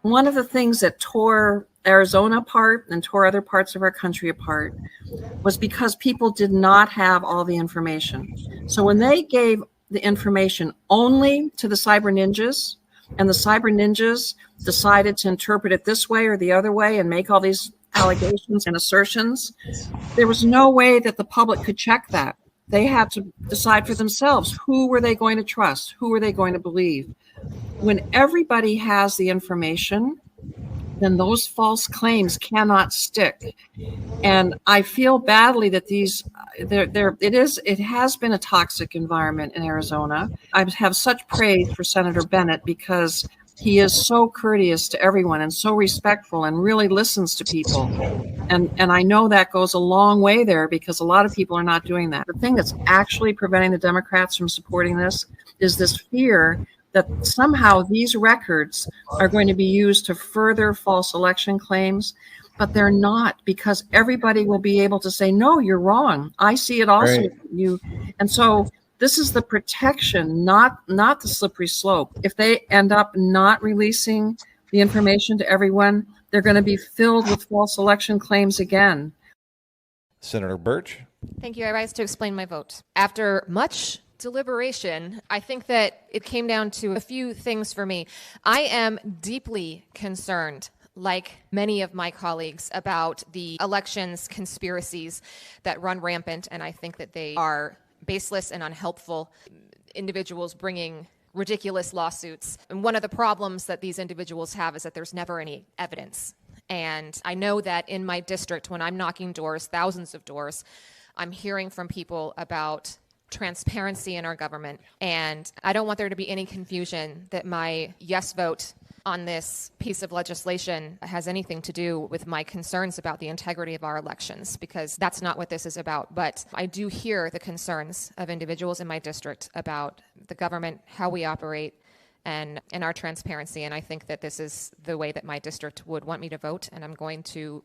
one of the things that tore Arizona apart and tore other parts of our country apart was because people did not have all the information. So when they gave the information only to the cyber ninjas, and the cyber ninjas decided to interpret it this way or the other way and make all these allegations and assertions, there was no way that the public could check that. They had to decide for themselves, who were they going to trust? Who were they going to believe? When everybody has the information, then those false claims cannot stick. And I feel badly that it has been a toxic environment in Arizona. I have such praise for Senator Bennett because he is so courteous to everyone and so respectful and really listens to people. And I know that goes a long way there because a lot of people are not doing that. The thing that's actually preventing the Democrats from supporting this is this fear that somehow these records are going to be used to further false election claims, but they're not, because everybody will be able to say, no, you're wrong. I see it also. Right. And so this is the protection, not the slippery slope. If they end up not releasing the information to everyone, they're going to be filled with false election claims again. Senator Birch. Thank you. I rise to explain my vote. After much deliberation, I think that it came down to a few things for me. I am deeply concerned, like many of my colleagues, about the elections conspiracies that run rampant, and I think that they are baseless and unhelpful. Individuals bringing ridiculous lawsuits. And one of the problems that these individuals have is that there's never any evidence. And I know that in my district, when I'm knocking doors, thousands of doors, I'm hearing from people about transparency in our government. And I don't want there to be any confusion that my yes vote on this piece of legislation has anything to do with my concerns about the integrity of our elections, because that's not what this is about. But I do hear the concerns of individuals in my district about the government, how we operate, and our transparency. And I think that this is the way that my district would want me to vote, and I'm going to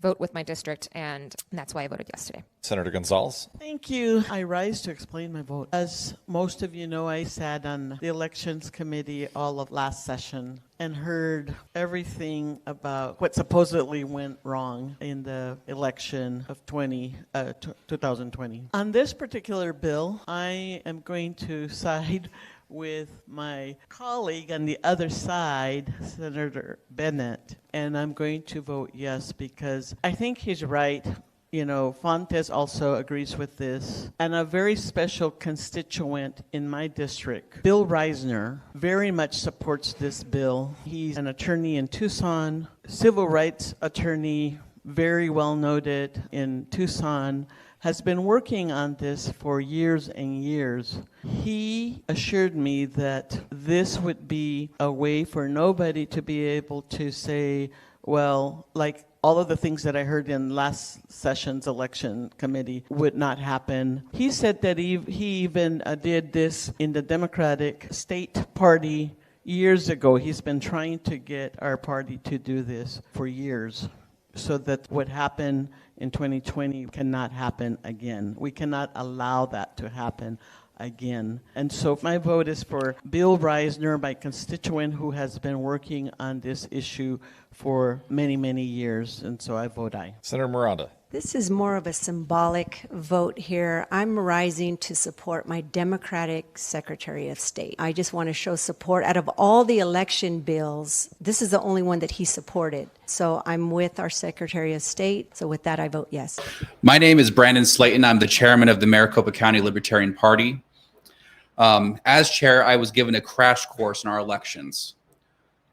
vote with my district, and that's why I voted yes today. Senator Gonzalez. Thank you. I rise to explain my vote. As most of you know, I sat on the elections committee all of last session and heard everything about what supposedly went wrong in the election of 2020. On this particular bill, I am going to side with my colleague on the other side, Senator Bennett, and I'm going to vote yes because I think he's right. You know, Fontes also agrees with this. And a very special constituent in my district, Bill Reisner, very much supports this bill. He's an attorney in Tucson, civil rights attorney, very well noted in Tucson, has been working on this for years and years. He assured me that this would be a way for nobody to be able to say, well, like all of the things that I heard in last session's election committee would not happen. He said that he even did this in the Democratic State Party years ago. He's been trying to get our party to do this for years, so that what happened in 2020 cannot happen again. We cannot allow that to happen again. And so my vote is for Bill Reisner, my constituent who has been working on this issue for many, many years. And so I vote aye. Senator Miranda. This is more of a symbolic vote here. I'm rising to support my Democratic Secretary of State. I just want to show support. Out of all the election bills, this is the only one that he supported. So I'm with our Secretary of State. So with that, I vote yes. My name is Brandon Slayton. I'm the chairman of the Maricopa County Libertarian Party. As chair, I was given a crash course in our elections,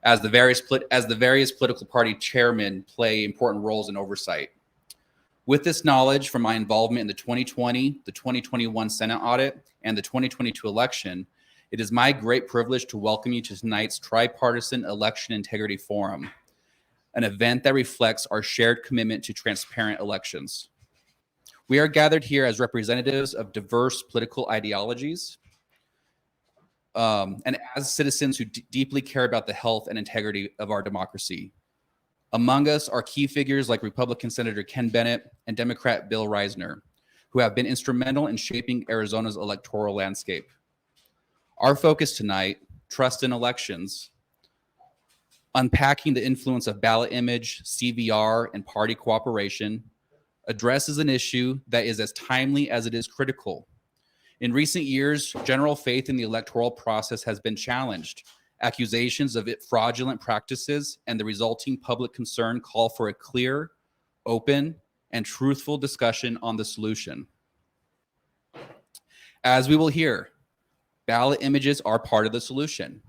as the various political party chairmen play important roles in oversight. With this knowledge from my involvement in the 2020, the 2021 Senate audit, and the 2022 election, it is my great privilege to welcome you to tonight's Tripartisan Election Integrity Forum, an event that reflects our shared commitment to transparent elections. We are gathered here as representatives of diverse political ideologies, and as citizens who deeply care about the health and integrity of our democracy. Among us are key figures like Republican Senator Ken Bennett and Democrat Bill Reisner, who have been instrumental in shaping Arizona's electoral landscape. Our focus tonight, trust in elections, Unpacking the influence of ballot image, CVR, and party cooperation addresses an issue that is as timely as it is critical. In recent years, general faith in the electoral process has been challenged. Accusations of fraudulent practices and the resulting public concern call for a clear, open, and truthful discussion on the solution. As we will hear, ballot images are part of the solution.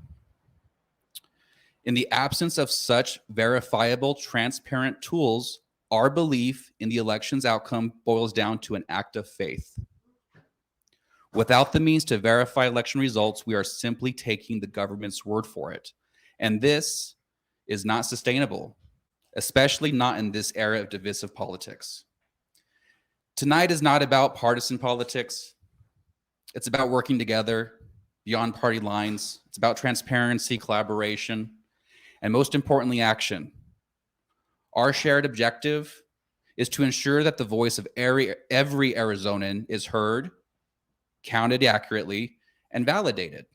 In the absence of such verifiable, transparent tools, our belief in the election's outcome boils down to an act of faith. Without the means to verify election results, we are simply taking the government's word for it. And this is not sustainable, especially not in this era of divisive politics. Tonight is not about partisan politics. It's about working together beyond party lines. It's about transparency, collaboration, and most importantly, action. Our shared objective is to ensure that the voice of every Arizonan is heard, counted accurately, and validated,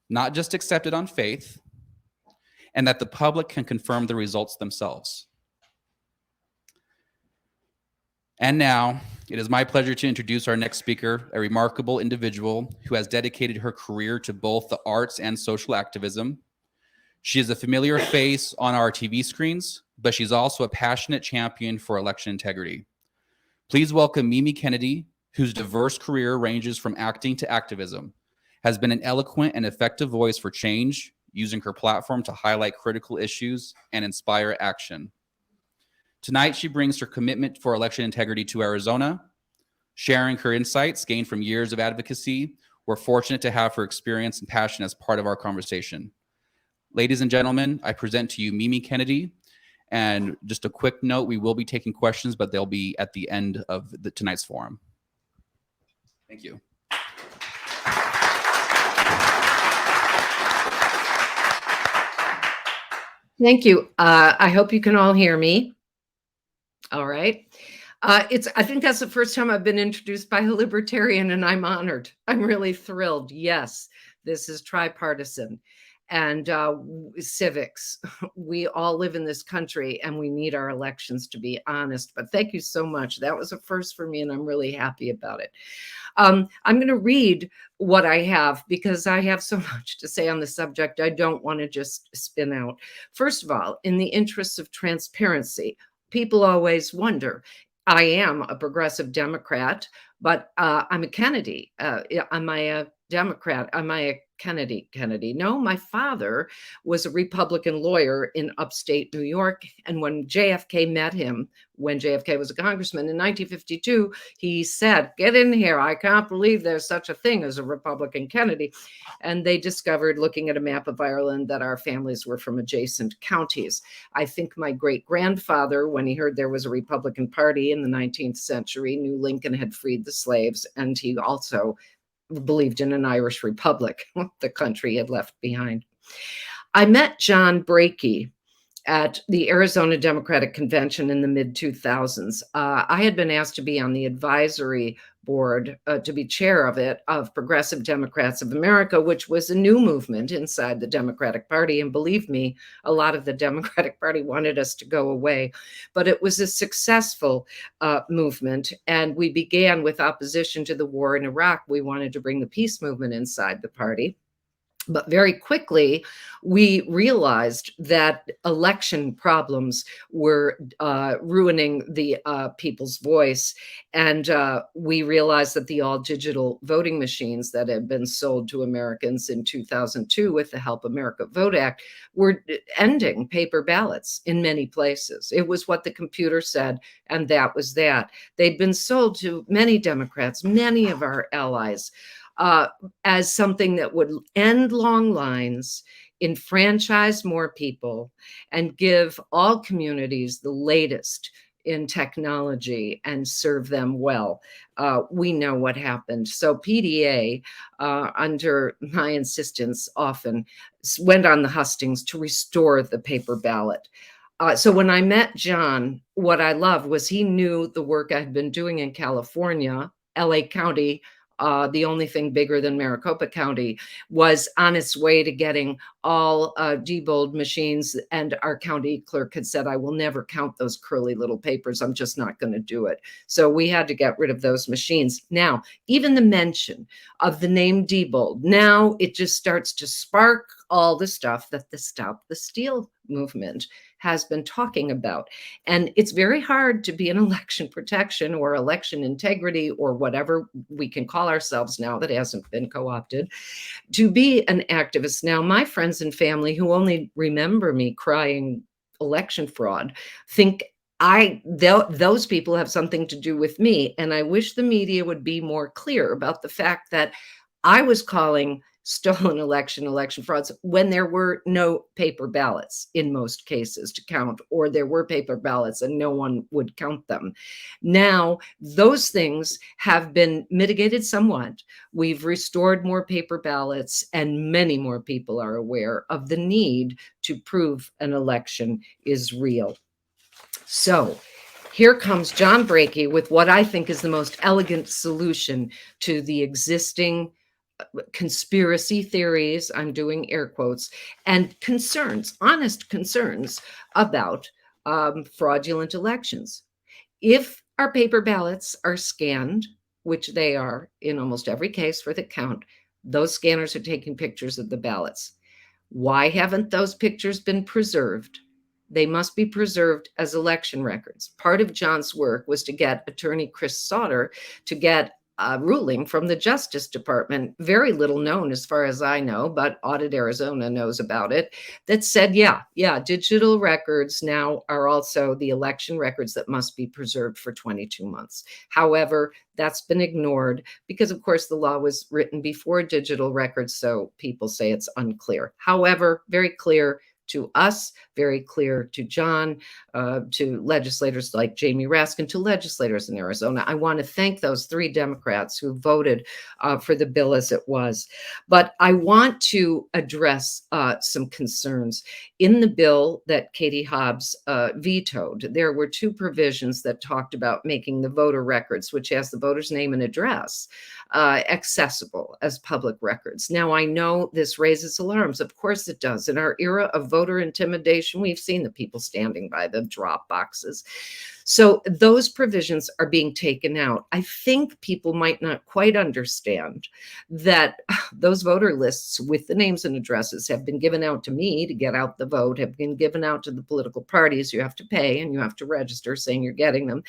not just accepted on faith, and that the public can confirm the results themselves. And now, it is my pleasure to introduce our next speaker, a remarkable individual who has dedicated her career to both the arts and social activism. She is a familiar face on our TV screens, but she's also a passionate champion for election integrity. Please welcome Mimi Kennedy, whose diverse career ranges from acting to activism, has been an eloquent and effective voice for change, using her platform to highlight critical issues and inspire action. Tonight, she brings her commitment for election integrity to Arizona, sharing her insights gained from years of advocacy. We're fortunate to have her experience and passion as part of our conversation. Ladies and gentlemen, I present to you Mimi Kennedy. And just a quick note, we will be taking questions, but they'll be at the end of tonight's forum. Thank you. Thank you. I hope you can all hear me. All right. I think that's the first time I've been introduced by a libertarian, and I'm honored. I'm really thrilled. Yes, this is tripartisan. And civics. We all live in this country and we need our elections to be honest. But thank you so much. That was a first for me and I'm really happy about it. I'm going to read what I have because I have so much to say on the subject. I don't want to just spin out. First of all, in the interests of transparency, people always wonder, I am a progressive Democrat, but I'm a Kennedy. Am I a Democrat? Am I a Kennedy? No, my father was a Republican lawyer in upstate New York. And when JFK met him, when JFK was a congressman in 1952, he said, get in here. I can't believe there's such a thing as a Republican Kennedy. And they discovered, looking at a map of Ireland, that our families were from adjacent counties. I think my great grandfather, when he heard there was a Republican Party in the 19th century, knew Lincoln had freed the slaves. And he also believed in an Irish Republic, the country had left behind. I met John Brakey at the Arizona Democratic Convention in the mid-2000s. I had been asked to be on the advisory board, to be chair of it, of Progressive Democrats of America, which was a new movement inside the Democratic Party. And believe me, a lot of the Democratic Party wanted us to go away. But it was a successful movement. And we began with opposition to the war in Iraq. We wanted to bring the peace movement inside the party. But very quickly, we realized that election problems were ruining the people's voice. And we realized that the all-digital voting machines that had been sold to Americans in 2002 with the Help America Vote Act were ending paper ballots in many places. It was what the computer said, and that was that. They'd been sold to many Democrats, many of our allies, as something that would end long lines, enfranchise more people, and give all communities the latest in technology and serve them well. We know what happened. So PDA, under my insistence, often went on the hustings to restore the paper ballot. So when I met John, what I loved was he knew the work I'd been doing in California, LA County, the only thing bigger than Maricopa County, was on its way to getting all Diebold machines. And our county clerk had said, I will never count those curly little papers. I'm just not going to do it. So we had to get rid of those machines. Now, even the mention of the name Diebold, now it just starts to spark all the stuff that the Stop the Steal movement has been talking about. And it's very hard to be an election protection or election integrity or whatever we can call ourselves now that hasn't been co-opted, to be an activist. Now, my friends and family who only remember me crying election fraud think those people have something to do with me. And I wish the media would be more clear about the fact that I was calling stolen election frauds when there were no paper ballots in most cases to count, or there were paper ballots and no one would count them. Now, those things have been mitigated somewhat. We've restored more paper ballots, and many more people are aware of the need to prove an election is real. So here comes John Brakey with what I think is the most elegant solution to the existing conspiracy theories, I'm doing air quotes, and concerns, honest concerns about fraudulent elections. If our paper ballots are scanned, which they are in almost every case for the count, those scanners are taking pictures of the ballots. Why haven't those pictures been preserved? They must be preserved as election records. Part of John's work was to get Attorney Chris Sauter to get a ruling from the Justice Department, very little known as far as I know, but Audit Arizona knows about it, that said, yeah, digital records now are also the election records that must be preserved for 22 months. However, that's been ignored because, of course, the law was written before digital records, so people say it's unclear. However, very clear to us, very clear to John, to legislators like Jamie Raskin, to legislators in Arizona. I want to thank those 3 Democrats who voted for the bill as it was. But I want to address some concerns. In the bill that Katie Hobbs vetoed, there were 2 provisions that talked about making the voter records, which has the voter's name and address, accessible as public records. Now, I know this raises alarms. Of course it does. In our era of voter intimidation, we've seen the people standing by the drop boxes. So those provisions are being taken out. I think people might not quite understand that those voter lists with the names and addresses have been given out to me to get out the vote, have been given out to the political parties. You have to pay and you have to register saying you're getting them,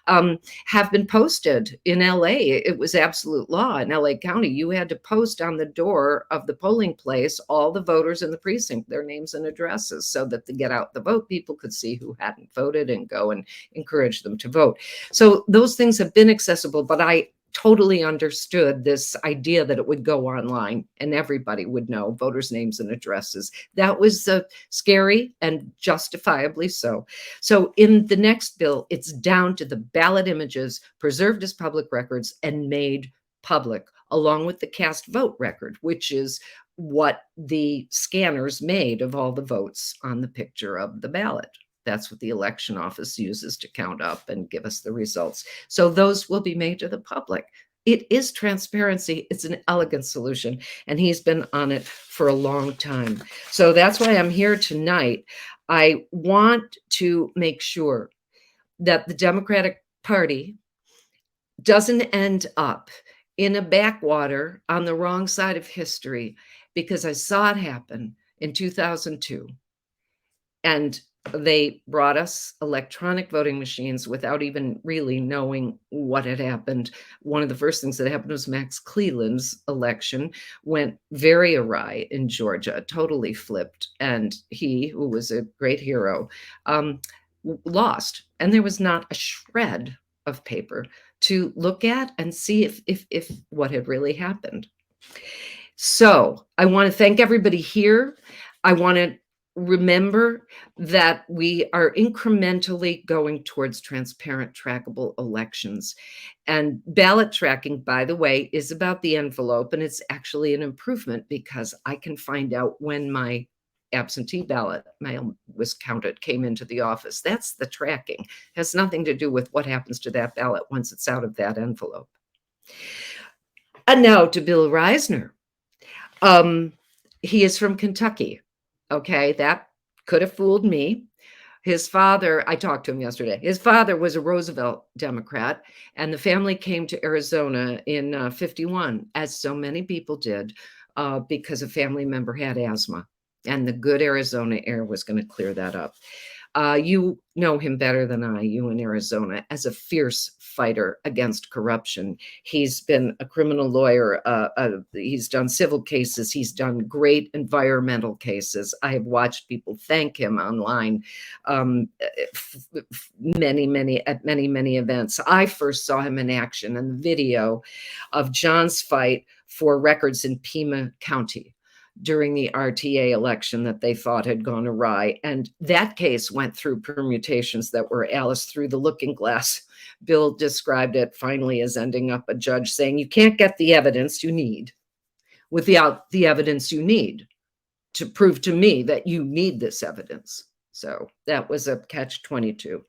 have been posted in LA. It was absolute law in LA County. You had to post on the door of the polling place all the voters in the precinct, their names and addresses, so that to get out the vote, people could see who hadn't voted and go and encourage them to vote. So those things have been accessible, but I totally understood this idea that it would go online and everybody would know voters' names and addresses. That was scary and justifiably so. So in the next bill, it's down to the ballot images preserved as public records and made public, along with the cast vote record, which is what the scanners made of all the votes on the picture of the ballot. That's what the election office uses to count up and give us the results. So those will be made to the public. It is transparency. It's an elegant solution, and he's been on it for a long time. So that's why I'm here tonight. I want to make sure that the Democratic Party doesn't end up in a backwater on the wrong side of history, because I saw it happen in 2002. And they brought us electronic voting machines without even really knowing what had happened. One of the first things that happened was Max Cleland's election went very awry in Georgia, totally flipped. And he, who was a great hero, lost. And there was not a shred of paper to look at and see if what had really happened. So I want to thank everybody here. I want to remember that we are incrementally going towards transparent, trackable elections. And ballot tracking, by the way, is about the envelope, and it's actually an improvement because I can find out when my absentee ballot mail was counted, came into the office. That's the tracking. It has nothing to do with what happens to that ballot once it's out of that envelope. And now to Bill Reisner. He is from Kentucky. Okay, that could have fooled me. His father, I talked to him yesterday. His father was a Roosevelt Democrat, and the family came to Arizona in 51, as so many people did, because a family member had asthma, and the good Arizona air was going to clear that up. You know him better than I, you in Arizona, as a fierce fighter against corruption. He's been a criminal lawyer. He's done civil cases. He's done great environmental cases. I have watched people thank him online at many events. I first saw him in action in the video of John's fight for records in Pima County during the RTA election that they thought had gone awry. And that case went through permutations that were Alice through the looking glass. Bill described it finally as ending up a judge saying, you can't get the evidence you need without the evidence you need to prove to me that you need this evidence. So that was a catch-22.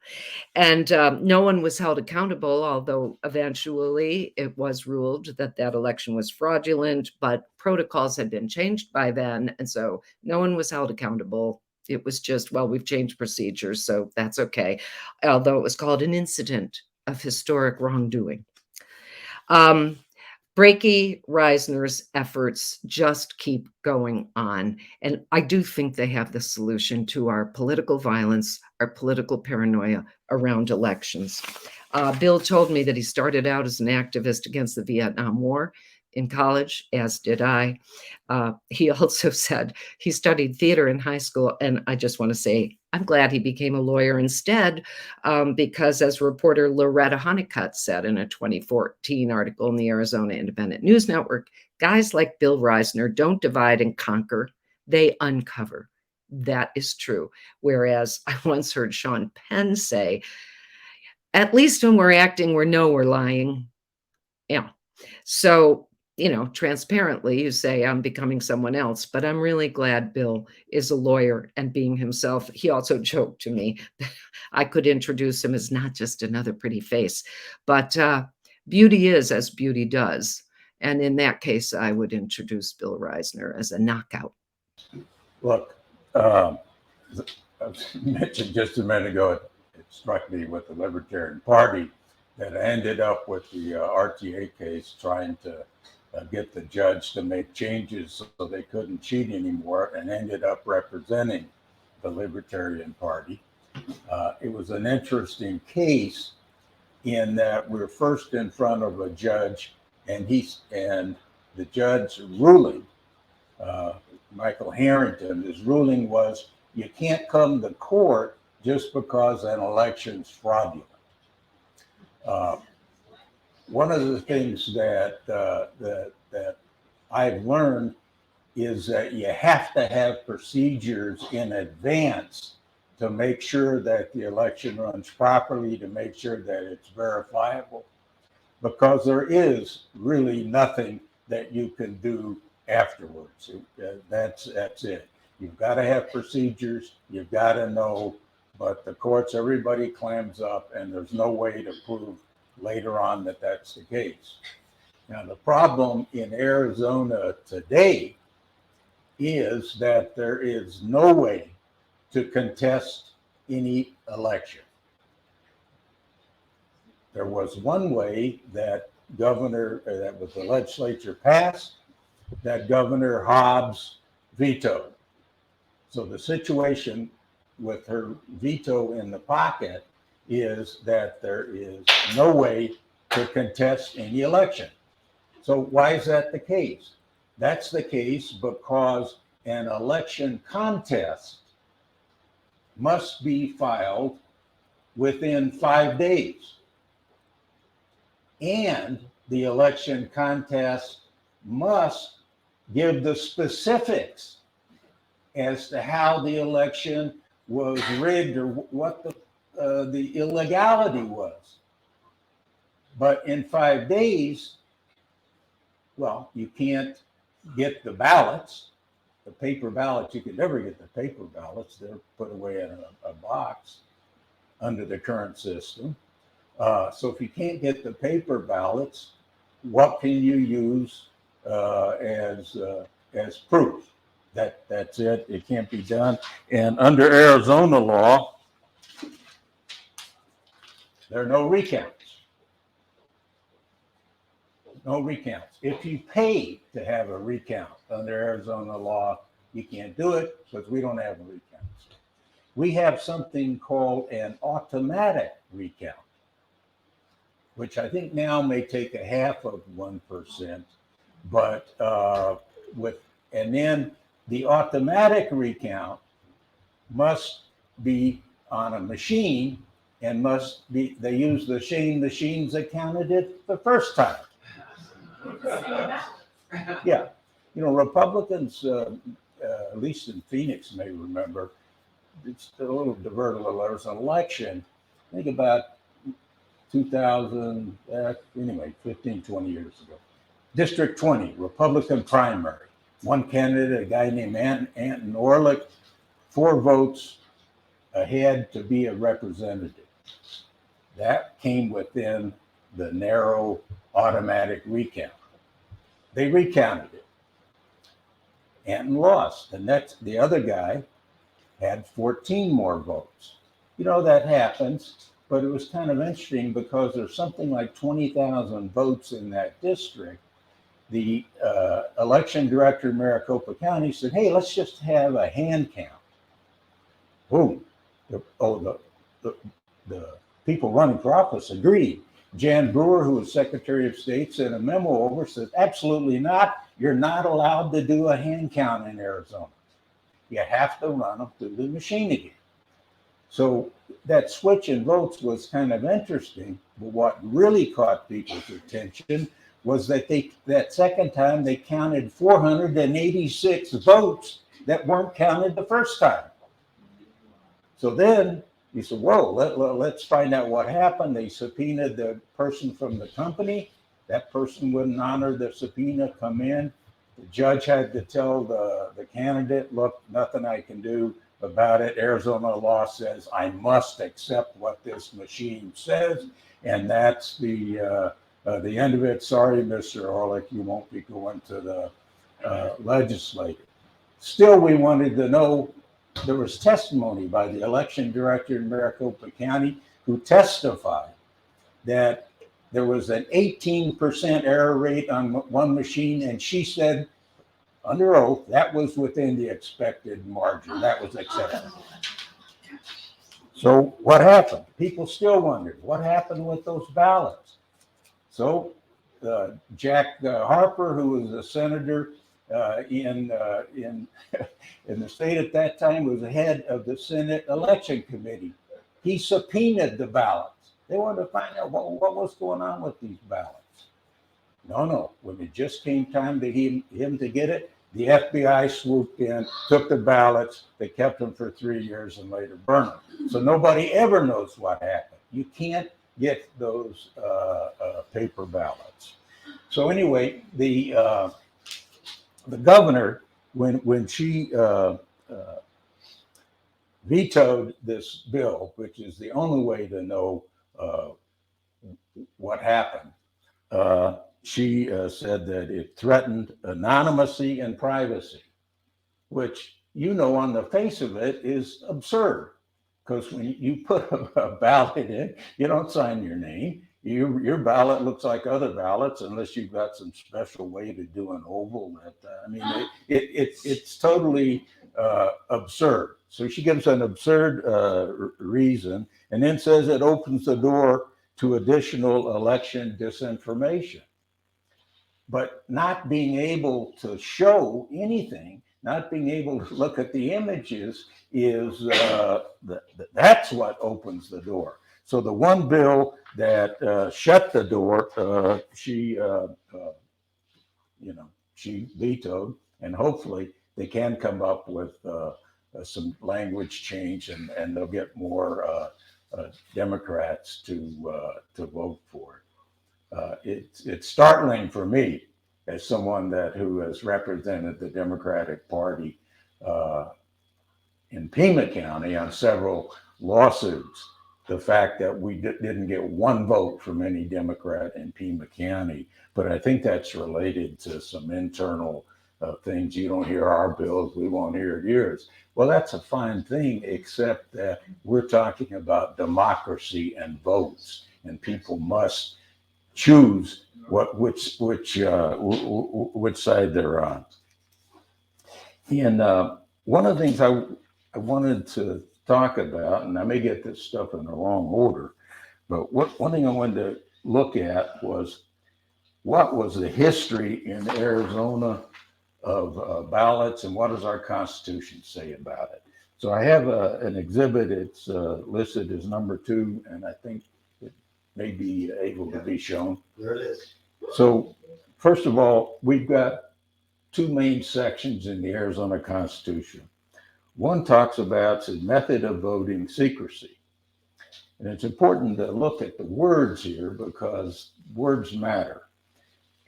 And no one was held accountable, although eventually it was ruled that that election was fraudulent, but protocols had been changed by then. And so no one was held accountable. It was just, well, we've changed procedures, so that's okay. Although it was called an incident of historic wrongdoing. Breaky Reisner's efforts just keep going on. And I do think they have the solution to our political violence, our political paranoia around elections. Bill told me that he started out as an activist against the Vietnam War in college, as did I. He also said he studied theater in high school. And I just want to say, I'm glad he became a lawyer instead, because as reporter Loretta Honeycutt said in a 2014 article in the Arizona Independent News Network, guys like Bill Reisner don't divide and conquer, they uncover. That is true. Whereas I once heard Sean Penn say, at least when we're acting, we know we're lying. Yeah. So, transparently, you say I'm becoming someone else, but I'm really glad Bill is a lawyer and being himself. He also joked to me that I could introduce him as not just another pretty face, but beauty is as beauty does. And in that case, I would introduce Bill Reisner as a knockout. Look, I mentioned just a minute ago, it struck me with the Libertarian Party that ended up with the RTA case trying to get the judge to make changes so they couldn't cheat anymore, and ended up representing the Libertarian Party. It was an interesting case in that we're first in front of a judge, and the judge ruling, Michael Harrington, his ruling was you can't come to court just because an election's fraudulent. One of the things that I've learned is that you have to have procedures in advance to make sure that the election runs properly, to make sure that it's verifiable, because there is really nothing that you can do afterwards. That's it. You've got to have procedures, you've got to know, but the courts, everybody clams up, and there's no way to prove later on that that's the case. Now, the problem in Arizona today is that there is no way to contest any election. There was one way that the legislature passed, that Governor Hobbs vetoed. So the situation with her veto in the pocket is that there is no way to contest any election. So why is that the case? That's the case because an election contest must be filed within 5 days. And the election contest must give the specifics as to how the election was rigged or what the illegality was. But in 5 days, well, you can't get the ballots, the paper ballots. You can never get the paper ballots. They're put away in a box under the current system. So if you can't get the paper ballots, what can you use as proof? That's it. It can't be done. And under Arizona law, there are no recounts. No recounts. If you pay to have a recount under Arizona law, you can't do it because we don't have recounts. We have something called an automatic recount, which I think now may take a half of 1%, but and then the automatic recount must be on a machine and must be, they use the same machines that counted it the first time. Yeah, you know, Republicans, at least in Phoenix, may remember, it's a little diverted. There was an election, I think about 2000, anyway, 15, 20 years ago. District 20, Republican primary. One candidate, a guy named Anton Orlick, 4 votes ahead to be a representative. That came within the narrow automatic recount. They recounted it. Anton lost. The other guy had 14 more votes. You know, that happens, but it was kind of interesting because there's something like 20,000 votes in that district. The election director in Maricopa County said, hey, let's just have a hand count. Boom. The people running for office agreed. Jan Brewer, who was Secretary of State, sent a memo over, said, absolutely not. You're not allowed to do a hand count in Arizona. You have to run them through the machine again. So that switch in votes was kind of interesting, but what really caught people's attention was that that second time they counted 486 votes that weren't counted the first time. So then you said, whoa, let's find out what happened. They subpoenaed the person from the company. That person wouldn't honor the subpoena, come in. The judge had to tell the candidate, look, nothing I can do about it. Arizona law says I must accept what this machine says. And that's the end of it. Sorry, Mr. Orlick, you won't be going to the legislature. Still, we wanted to know, there was testimony by the election director in Maricopa County who testified that there was an 18% error rate on one machine, and she said under oath that was within the expected margin. That was acceptable. So what happened? People still wondered what happened with those ballots. So Jack Harper, who was a senator in the state at that time, was the head of the Senate Election Committee. He subpoenaed the ballots. They wanted to find out what was going on with these ballots. No. When it just came time to him to get it, the FBI swooped in, took the ballots. They kept them for 3 years and later burned them. So nobody ever knows what happened. You can't get those paper ballots. So anyway, the governor, when she vetoed this bill, which is the only way to know what happened, she said that it threatened anonymity and privacy, which, you know, on the face of it is absurd. Because when you put a ballot in, you don't sign your name. Your ballot looks like other ballots, unless you've got some special way to do an oval. It's totally absurd. So she gives an absurd reason, and then says it opens the door to additional election disinformation. But not being able to show anything, not being able to look at the images is that's what opens the door. So the one bill that shut the door, she vetoed, and hopefully they can come up with some language change, and they'll get more Democrats to vote for it. It's startling for me as someone who has represented the Democratic Party in Pima County on several lawsuits, the fact that we didn't get one vote from any Democrat in Pima County. But I think that's related to some internal things. You don't hear our bills, we won't hear yours. Well, that's a fine thing, except that we're talking about democracy and votes, and people must choose which side they're on. And one of the things I wanted to talk about, and I may get this stuff in the wrong order, but one thing I wanted to look at was what was the history in Arizona of ballots, and what does our Constitution say about it? So I have an exhibit. It's listed as number 2, and I think it may be able to be shown. There it is. So first of all, we've got 2 main sections in the Arizona Constitution. One talks about the method of voting secrecy. And it's important to look at the words here because words matter.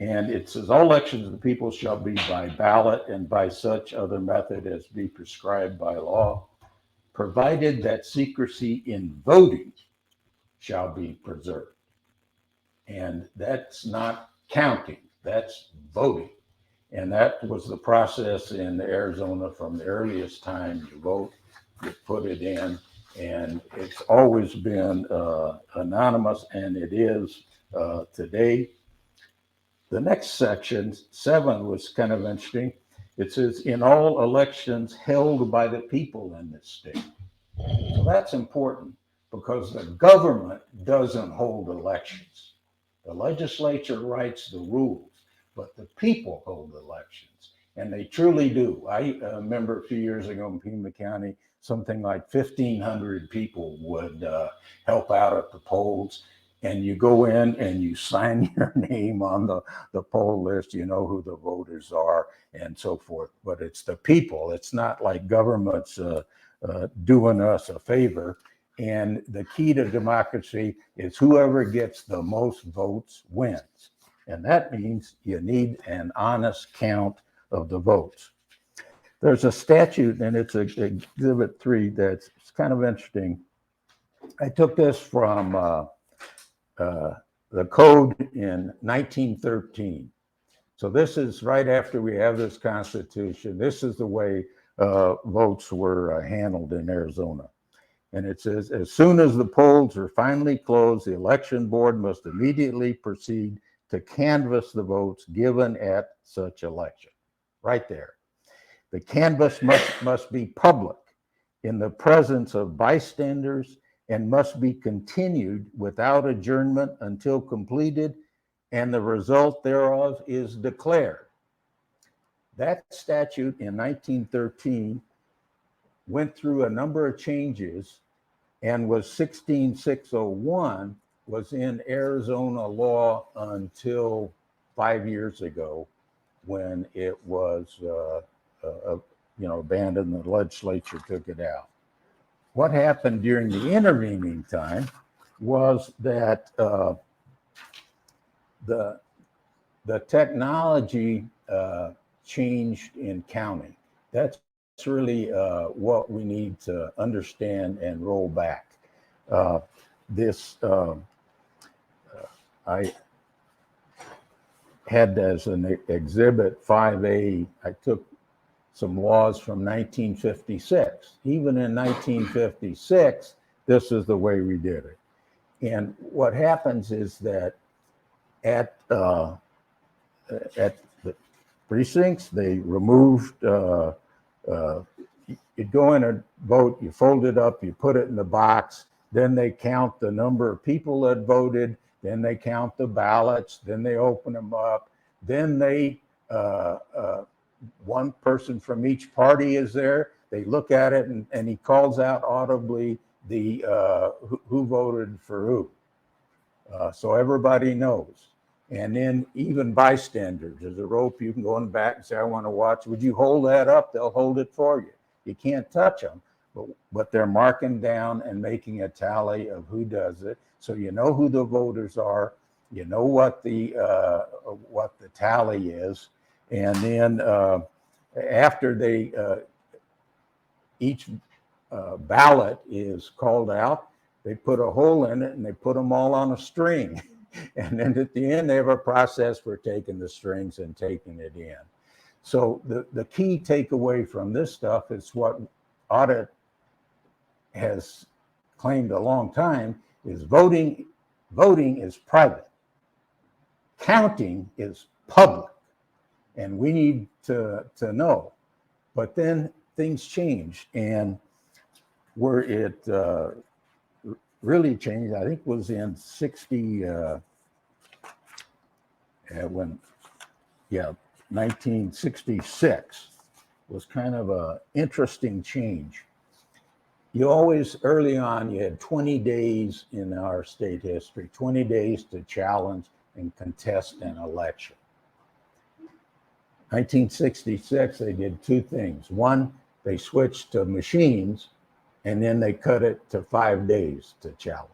And it says all elections of the people shall be by ballot and by such other method as be prescribed by law, provided that secrecy in voting shall be preserved. And that's not counting, that's voting. And that was the process in Arizona from the earliest time you vote, you put it in, and it's always been anonymous, and it is today. The next section, 7, was kind of interesting. It says, in all elections held by the people in this state. So that's important because the government doesn't hold elections. The legislature writes the rules, but the people hold elections, and they truly do. I remember a few years ago in Pima County, something like 1,500 people would help out at the polls, and you go in and you sign your name on the poll list, you know who the voters are and so forth, but it's the people. It's not like government's doing us a favor. And the key to democracy is whoever gets the most votes wins. And that means you need an honest count of the votes. There's a statute, and it's Exhibit 3, that's kind of interesting. I took this from the code in 1913. So this is right after we have this Constitution. This is the way votes were handled in Arizona. And it says, as soon as the polls are finally closed, the election board must immediately proceed to canvass the votes given at such election. Right there. The canvass must be public in the presence of bystanders and must be continued without adjournment until completed and the result thereof is declared. That statute in 1913 went through a number of changes and was 16601, was in Arizona law until 5 years ago when it was abandoned. The legislature took it out. What happened during the intervening time was that the technology changed in counting. That's really what we need to understand and roll back. I had as an exhibit 5A, I took some laws from 1956. Even in 1956, this is the way we did it. And what happens is that at the precincts, they removed, you'd go in and vote, you fold it up, you put it in the box, then they count the number of people that voted, then they count the ballots, then they open them up, then they, one person from each party is there, they look at it and he calls out audibly the who voted for who. So everybody knows. And then even bystanders, there's a rope, you can go in the back and say, I want to watch. Would you hold that up? They'll hold it for you. You can't touch them, but they're marking down and making a tally of who does it. So you know who the voters are, you know what the tally is. And then after they, each ballot is called out, they put a hole in it and they put them all on a string. And then at the end, they have a process for taking the strings and taking it in. So the key takeaway from this stuff is what audit has claimed a long time is voting is private. Counting is public. And we need to know. But then things changed. And where it really changed, I think, was in 1966 was kind of a interesting change. You always, early on, you had 20 days in our state history, 20 days to challenge and contest an election. 1966, they did two things. One, they switched to machines, and then they cut it to 5 days to challenge.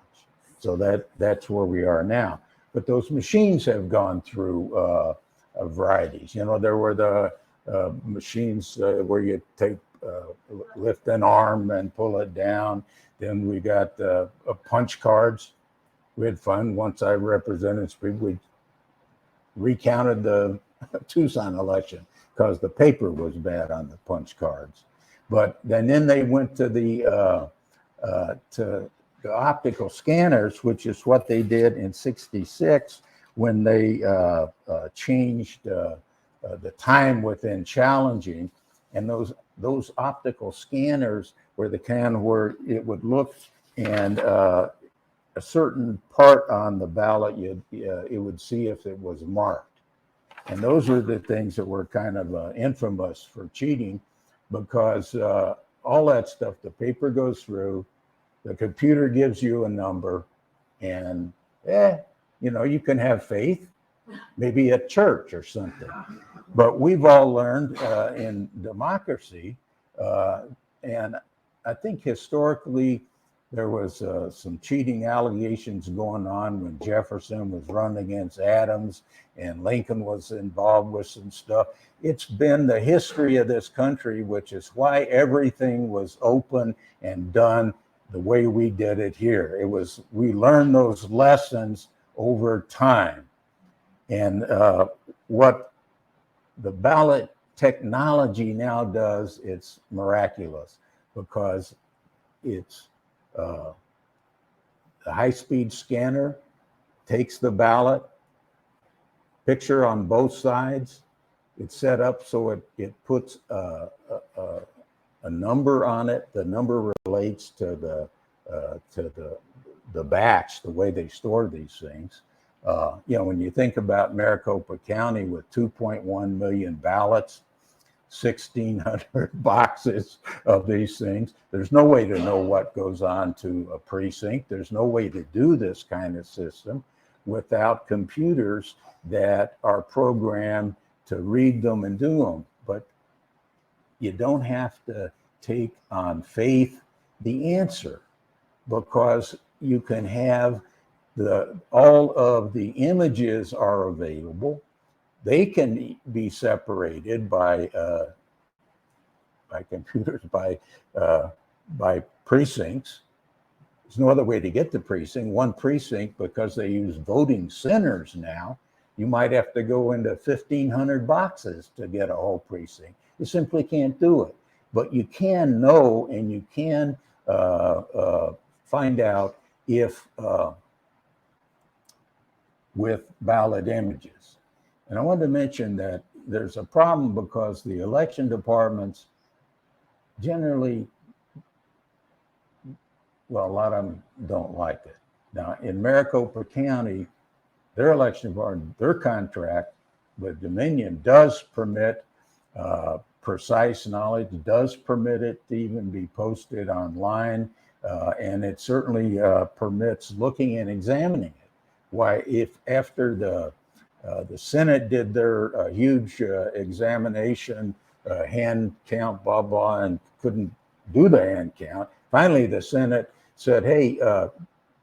So that's where we are now. But those machines have gone through varieties. You know, there were the machines where you take lift an arm and pull it down. Then we got punch cards. We had fun. Once I represented Spring, we recounted the Tucson election because the paper was bad on the punch cards. But then they went to the optical scanners, which is what they did in '66 when they changed the time within challenging. And those optical scanners were the kind where it would look and a certain part on the ballot, it would see if it was marked. And those are the things that were kind of infamous for cheating, because all that stuff, the paper goes through, the computer gives you a number, and you know, you can have faith, maybe at church or something. But we've all learned in democracy, and I think historically there was some cheating allegations going on when Jefferson was running against Adams and Lincoln was involved with some stuff. It's been the history of this country, which is why everything was open and done the way we did it here. We learned those lessons over time. And what the ballot technology now does, it's miraculous, because it's the high-speed scanner takes the ballot, picture on both sides. It's set up so it puts a number on it. The number relates to the batch, the way they store these things. You know, when you think about Maricopa County with 2.1 million ballots, 1,600 boxes of these things, there's no way to know what goes on to a precinct. There's no way to do this kind of system without computers that are programmed to read them and do them. But you don't have to take on faith the answer, because you can have all of the images are available. They can be separated by computers, by precincts. There's no other way to get the precinct. One precinct, because they use voting centers now, you might have to go into 1,500 boxes to get a whole precinct. You simply can't do it. But you can know, and you can find out if with ballot images. And I wanted to mention that there's a problem because the election departments generally, well, a lot of them don't like it. Now, in Maricopa County, their election department, their contract with Dominion does permit precise knowledge, does permit it to even be posted online, and it certainly permits looking and examining it. Why, if after the Senate did their huge examination, hand count, blah, blah, and couldn't do the hand count, finally the Senate said, hey,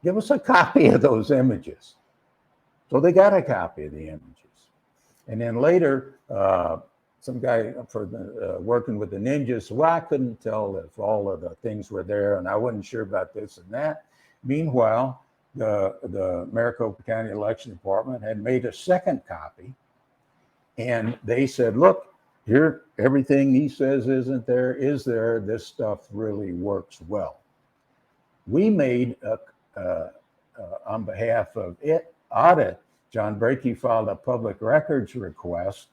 give us a copy of those images. So they got a copy of the images. And then later, some guy working with the ninjas, well, I couldn't tell if all of the things were there, and I wasn't sure about this and that. Meanwhile, the Maricopa County Election Department had made a second copy, and they said, look, here, everything he says isn't there, is there. This stuff really works well. We made, on behalf of AUDIT, John Brakey filed a public records request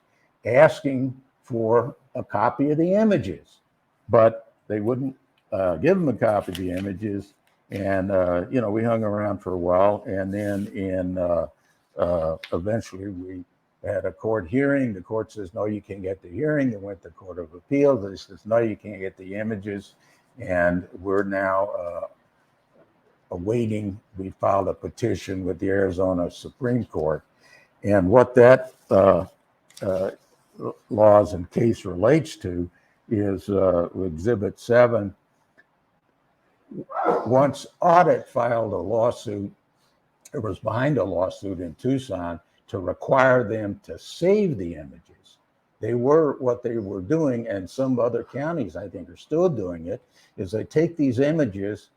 asking for a copy of the images, but they wouldn't give him a copy of the images. And, you know, we hung around for a while, and then eventually we had a court hearing. The court says, no, you can't get the hearing. They went to the Court of Appeals. They says, no, you can't get the images. And we're now awaiting, we filed a petition with the Arizona Supreme Court. And what that laws and case relates to is Exhibit 7. Once AUDIT filed a lawsuit, it was behind a lawsuit in Tucson to require them to save the images. What they were doing, and some other counties I think are still doing it, is they take these images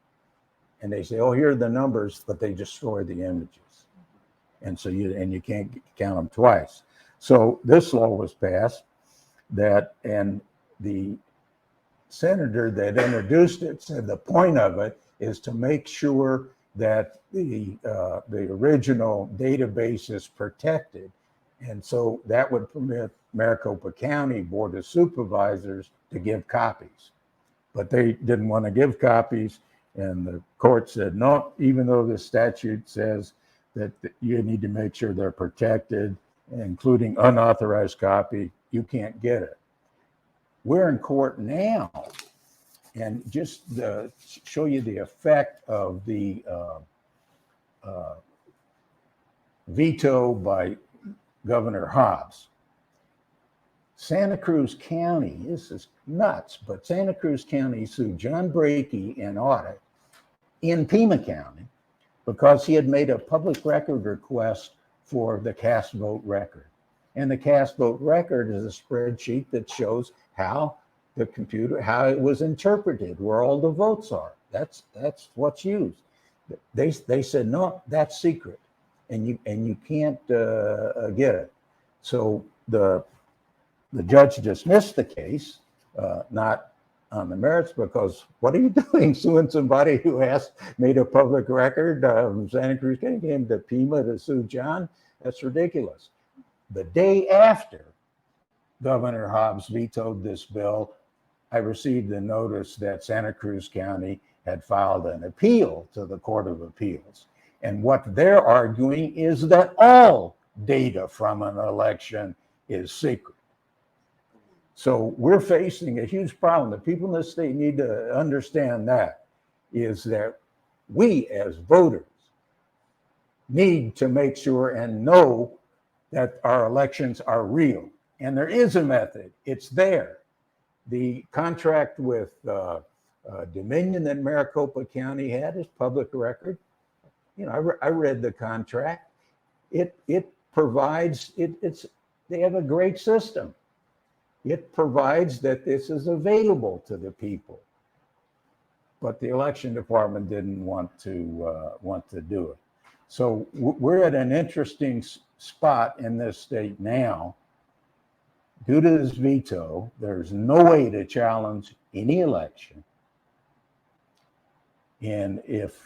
and they say, oh, here are the numbers, but they destroy the images. And so you can't count them twice. So this law was passed and the senator that introduced it said the point of it is to make sure that the original database is protected. And so that would permit Maricopa County Board of Supervisors to give copies. But they didn't want to give copies, and the court said, no, even though the statute says that you need to make sure they're protected, including unauthorized copy, you can't get it. We're in court now, and just show you the effect of the veto by Governor Hobbs. Santa Cruz County, this is nuts, but Santa Cruz County sued John Brakey and AUDIT in Pima County because he had made a public record request for the cast vote record. And the cast vote record is a spreadsheet that shows how how it was interpreted, where all the votes are. That's what's used. They said, no, that's secret, and you can't get it. So the judge dismissed the case, not on the merits, because what are you doing suing somebody who made a public record? Santa Cruz County came to Pima to sue John. That's ridiculous. The day after Governor Hobbs vetoed this bill, I received a notice that Santa Cruz County had filed an appeal to the Court of Appeals. And what they're arguing is that all data from an election is secret. So we're facing a huge problem. The people in this state need to understand that, is that we as voters need to make sure and know that our elections are real. And there is a method. It's there. The contract with Dominion that Maricopa County had is public record. You know, I read the contract. It provides, they have a great system. It provides that this is available to the people. But the election department didn't want to do it. So we're at an interesting spot in this state now. Due to this veto, there's no way to challenge any election. And it's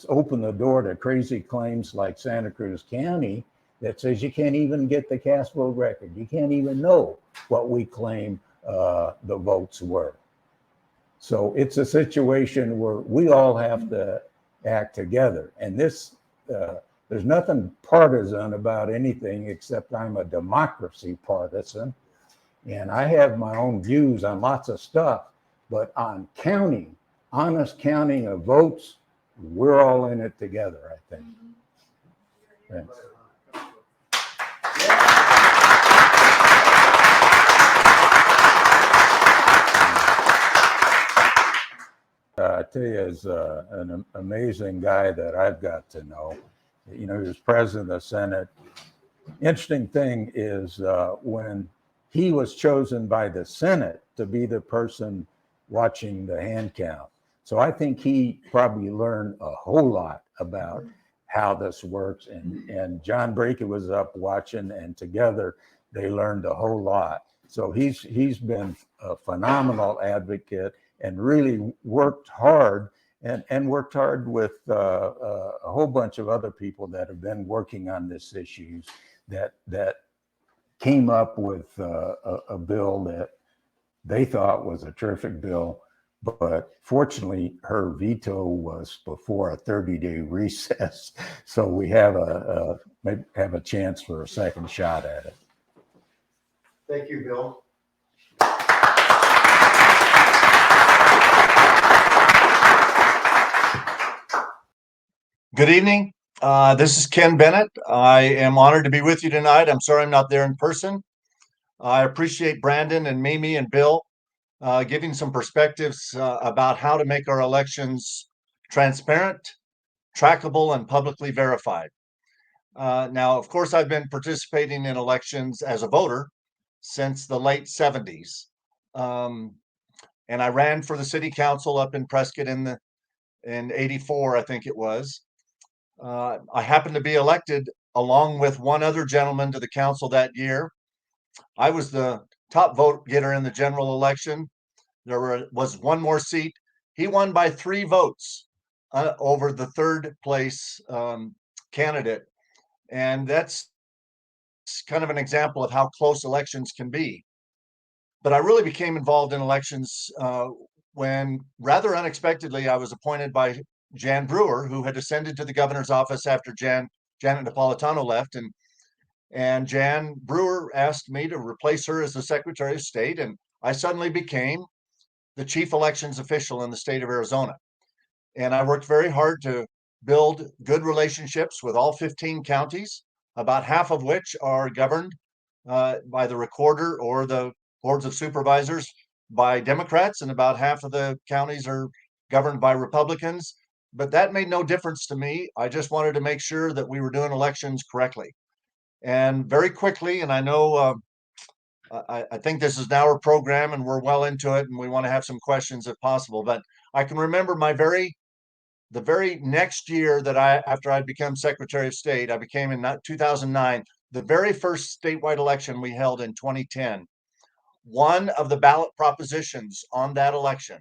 opened the door to crazy claims like Santa Cruz County that says you can't even get the cast vote record. You can't even know what we claim the votes were. So it's a situation where we all have to act together. And this, there's nothing partisan about anything except I'm a democracy partisan. And I have my own views on lots of stuff, but on counting, honest counting of votes, we're all in it together, I think. Thanks. I tell you, is an amazing guy that I've got to know. You know, he was president of the Senate. Interesting thing is when he was chosen by the Senate to be the person watching the hand count. So I think he probably learned a whole lot about how this works. And John Brackett was up watching, and together they learned a whole lot. So he's been a phenomenal advocate and really worked hard and worked hard with a whole bunch of other people that have been working on this issues that came up with a bill that they thought was a terrific bill. But fortunately, her veto was before a 30-day recess. So we have a chance for a second shot at it. Thank you, Bill. Good evening. This is Ken Bennett. I am honored to be with you tonight. I'm sorry I'm not there in person. I appreciate Brandon and Mimi and Bill giving some perspectives about how to make our elections transparent, trackable, and publicly verified. Now, of course, I've been participating in elections as a voter since the late 70s. And I ran for the city council up in Prescott in 84, I think it was. I happened to be elected along with one other gentleman to the council that year. I was the top vote getter in the general election. There was one more seat. He won by 3 votes over the third place candidate. And that's kind of an example of how close elections can be. But I really became involved in elections when, rather unexpectedly, I was appointed by Jan Brewer, who had ascended to the governor's office after Janet Napolitano left. And Jan Brewer asked me to replace her as the Secretary of State. And I suddenly became the chief elections official in the state of Arizona. And I worked very hard to build good relationships with all 15 counties, about half of which are governed by the recorder or the boards of supervisors by Democrats, and about half of the counties are governed by Republicans. But that made no difference to me. I just wanted to make sure that we were doing elections correctly. And very quickly, and I know I think this is now our program and we're well into it and we want to have some questions if possible, but I can remember the very next year that after I'd become Secretary of State, I became in 2009, the very first statewide election we held in 2010. One of the ballot propositions on that election,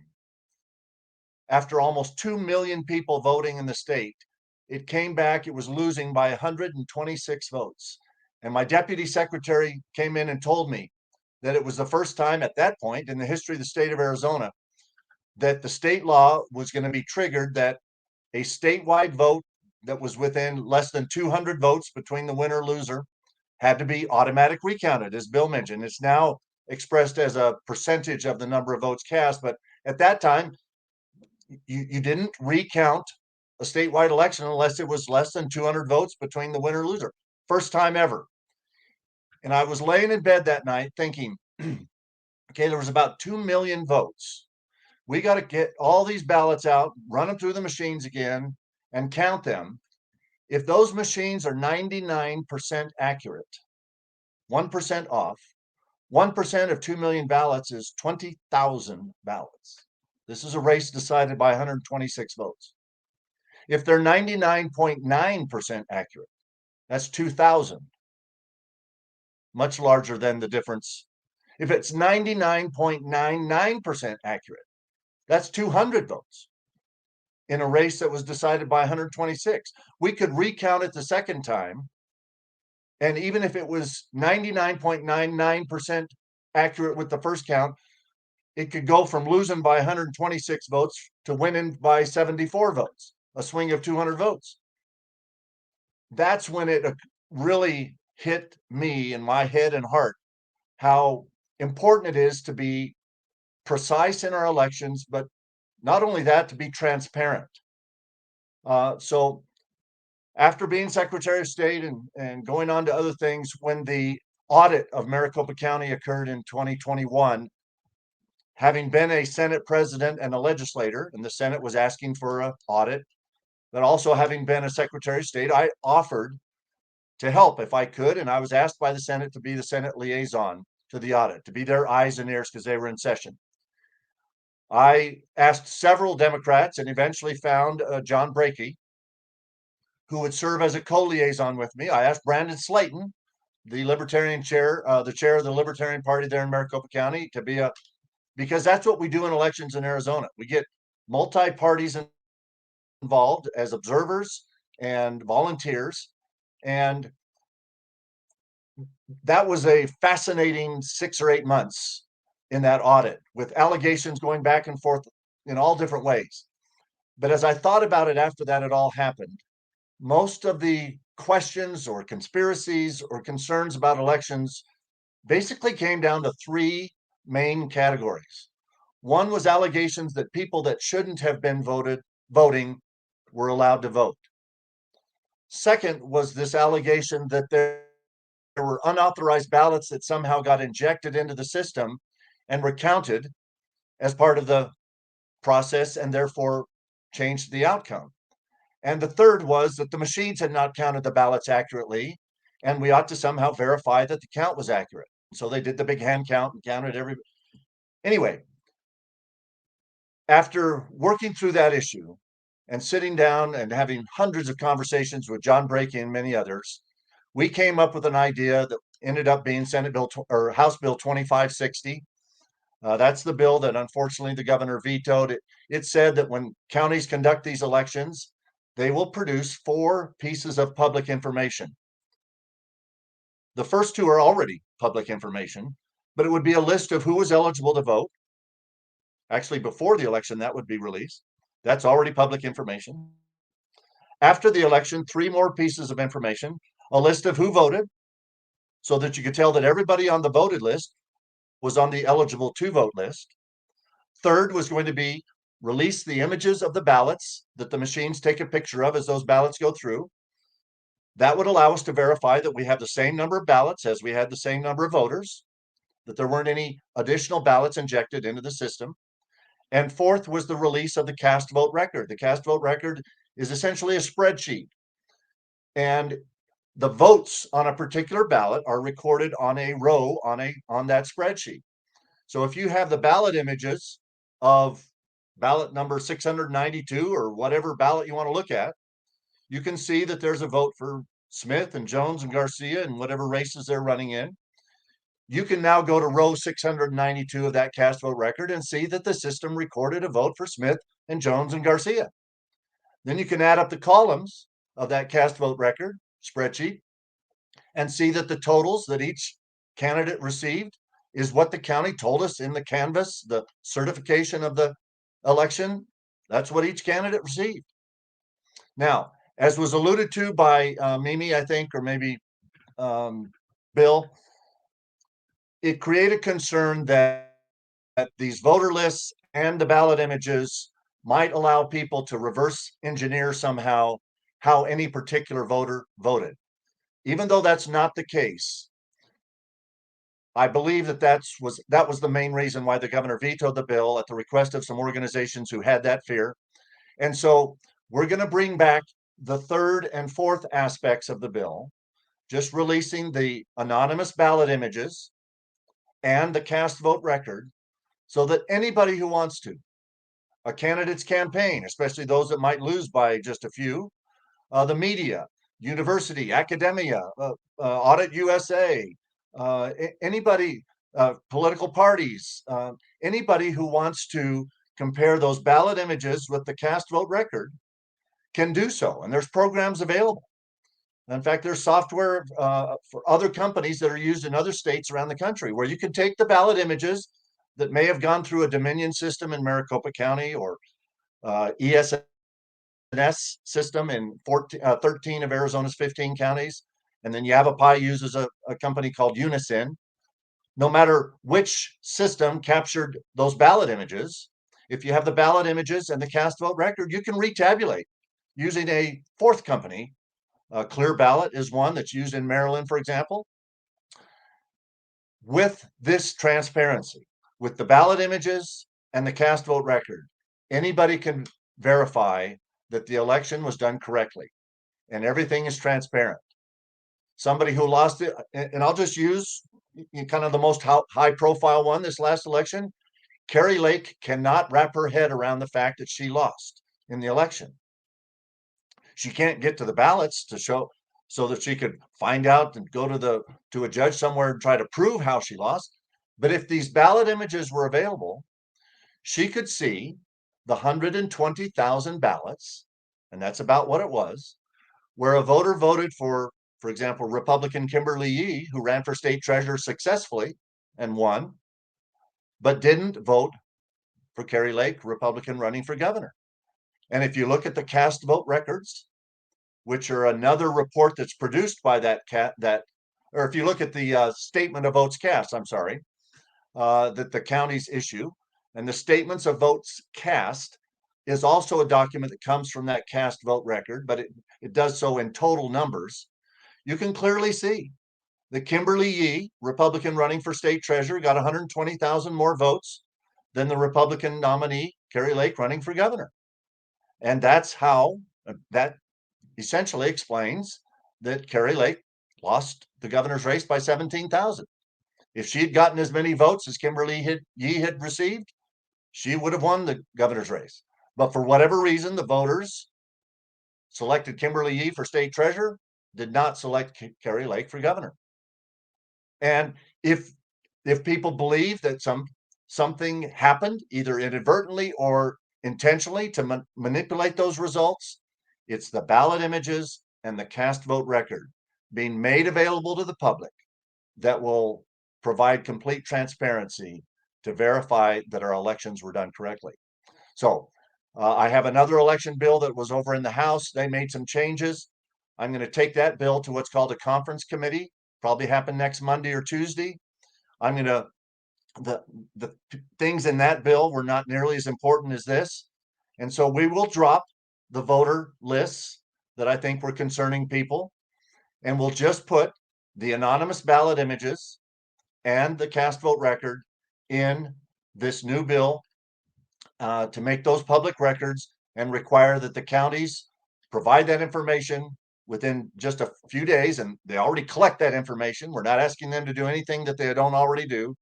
after almost 2 million people voting in the state, it came back, it was losing by 126 votes. And my deputy secretary came in and told me that it was the first time at that point in the history of the state of Arizona that the state law was going to be triggered, that a statewide vote that was within less than 200 votes between the winner loser had to be automatic recounted, as Bill mentioned. It's now expressed as a percentage of the number of votes cast, but at that time, you didn't recount a statewide election unless it was less than 200 votes between the winner and loser. First time ever. And I was laying in bed that night thinking, okay, there was about 2 million votes. We got to get all these ballots out, run them through the machines again, and count them. If those machines are 99% accurate, 1% off, 1% of 2 million ballots is 20,000 ballots. This is a race decided by 126 votes. If they're 99.9% accurate, that's 2,000. Much larger than the difference. If it's 99.99% accurate, that's 200 votes in a race that was decided by 126. We could recount it the second time. And even if it was 99.99% accurate with the first count, it could go from losing by 126 votes to winning by 74 votes, a swing of 200 votes. That's when it really hit me in my head and heart how important it is to be precise in our elections, but not only that, to be transparent. So after being Secretary of State and going on to other things, when the audit of Maricopa County occurred in 2021, having been a Senate president and a legislator, and the Senate was asking for an audit, but also having been a Secretary of State, I offered to help if I could. And I was asked by the Senate to be the Senate liaison to the audit, to be their eyes and ears because they were in session. I asked several Democrats and eventually found John Brakey, who would serve as a co-liaison with me. I asked Brandon Slayton, the Libertarian chair, the chair of the Libertarian Party there in Maricopa County, to be because that's what we do in elections in Arizona. We get multi-parties involved as observers and volunteers. And that was a fascinating 6 or 8 months in that audit, with allegations going back and forth in all different ways. But as I thought about it after that, it all happened. Most of the questions or conspiracies or concerns about elections basically came down to 3 main categories. One was allegations that people that shouldn't have been voting were allowed to vote. Second was this allegation that there were unauthorized ballots that somehow got injected into the system and were counted as part of the process and therefore changed the outcome. And the third was that the machines had not counted the ballots accurately, and we ought to somehow verify that the count was accurate. So they did the big hand count and counted every. Anyway, after working through that issue and sitting down and having hundreds of conversations with John Brakey and many others, we came up with an idea that ended up being Senate Bill or House Bill 2560. That's the bill that unfortunately the governor vetoed. It said that when counties conduct these elections, they will produce 4 pieces of public information. The first 2 are already public information, but it would be a list of who was eligible to vote. Actually, before the election, that would be released. That's already public information. After the election, 3 more pieces of information, a list of who voted, so that you could tell that everybody on the voted list was on the eligible to vote list. Third was going to be release the images of the ballots that the machines take a picture of as those ballots go through. That would allow us to verify that we have the same number of ballots as we had the same number of voters, that there weren't any additional ballots injected into the system. And fourth was the release of the cast vote record. The cast vote record is essentially a spreadsheet. And the votes on a particular ballot are recorded on a row on that spreadsheet. So if you have the ballot images of ballot number 692 or whatever ballot you want to look at, you can see that there's a vote for Smith and Jones and Garcia and whatever races they're running in. You can now go to row 692 of that cast vote record and see that the system recorded a vote for Smith and Jones and Garcia. Then you can add up the columns of that cast vote record spreadsheet and see that the totals that each candidate received is what the county told us in the canvas, the certification of the election. That's what each candidate received. Now, as was alluded to by Mimi, I think, or maybe Bill, it created concern that these voter lists and the ballot images might allow people to reverse engineer somehow how any particular voter voted. Even though that's not the case, I believe that was the main reason why the governor vetoed the bill at the request of some organizations who had that fear. And so we're going to bring back the third and fourth aspects of the bill, just releasing the anonymous ballot images and the cast vote record, so that anybody who wants to, a candidate's campaign, especially those that might lose by just a few, the media, university, academia, Audit USA, anybody, political parties, anybody who wants to compare those ballot images with the cast vote record can do so. And there's programs available. In fact, there's software for other companies that are used in other states around the country where you can take the ballot images that may have gone through a Dominion system in Maricopa County or ES&S system in 13 of Arizona's 15 counties. And then Yavapai uses a company called Unison. No matter which system captured those ballot images, if you have the ballot images and the cast vote record, you can retabulate using a fourth company. Clear Ballot is one that's used in Maryland, for example. With this transparency, with the ballot images and the cast vote record, anybody can verify that the election was done correctly and everything is transparent. Somebody who lost it, and I'll just use kind of the most high profile one this last election. Carrie Lake cannot wrap her head around the fact that she lost in the election. She can't get to the ballots to show so that she could find out and go to a judge somewhere and try to prove how she lost. But if these ballot images were available, she could see the 120,000 ballots, and that's about what it was, where a voter voted for example, Republican Kimberly Yee, who ran for state treasurer successfully and won, but didn't vote for Carrie Lake, Republican running for governor. And if you look at the cast vote records, which are another report that's produced by or if you look at the statement of votes cast, I'm sorry, that the counties issue, and the statements of votes cast is also a document that comes from that cast vote record, but it does so in total numbers. You can clearly see that Kimberly Yee, Republican running for state treasurer, got 120,000 more votes than the Republican nominee, Carrie Lake, running for governor. And that's how that essentially explains that Carrie Lake lost the governor's race by 17,000. If she had gotten as many votes as Kimberly Yee had received, she would have won the governor's race. But for whatever reason, the voters selected Kimberly Yee for state treasurer, did not select Carrie Lake for governor. And if people believe that something happened, either inadvertently or intentionally, to manipulate those results, it's the ballot images and the cast vote record being made available to the public that will provide complete transparency to verify that our elections were done correctly. So I have another election bill that was over in the House. They made some changes. I'm going to take that bill to what's called a conference committee, probably happen next Monday or Tuesday. I'm going to, the things in that bill were not nearly as important as this. And so we will drop the voter lists that I think were concerning people, and we'll just put the anonymous ballot images and the cast vote record in this new bill to make those public records and require that the counties provide that information within just a few days. And they already collect that information. We're not asking them to do anything that they don't already do.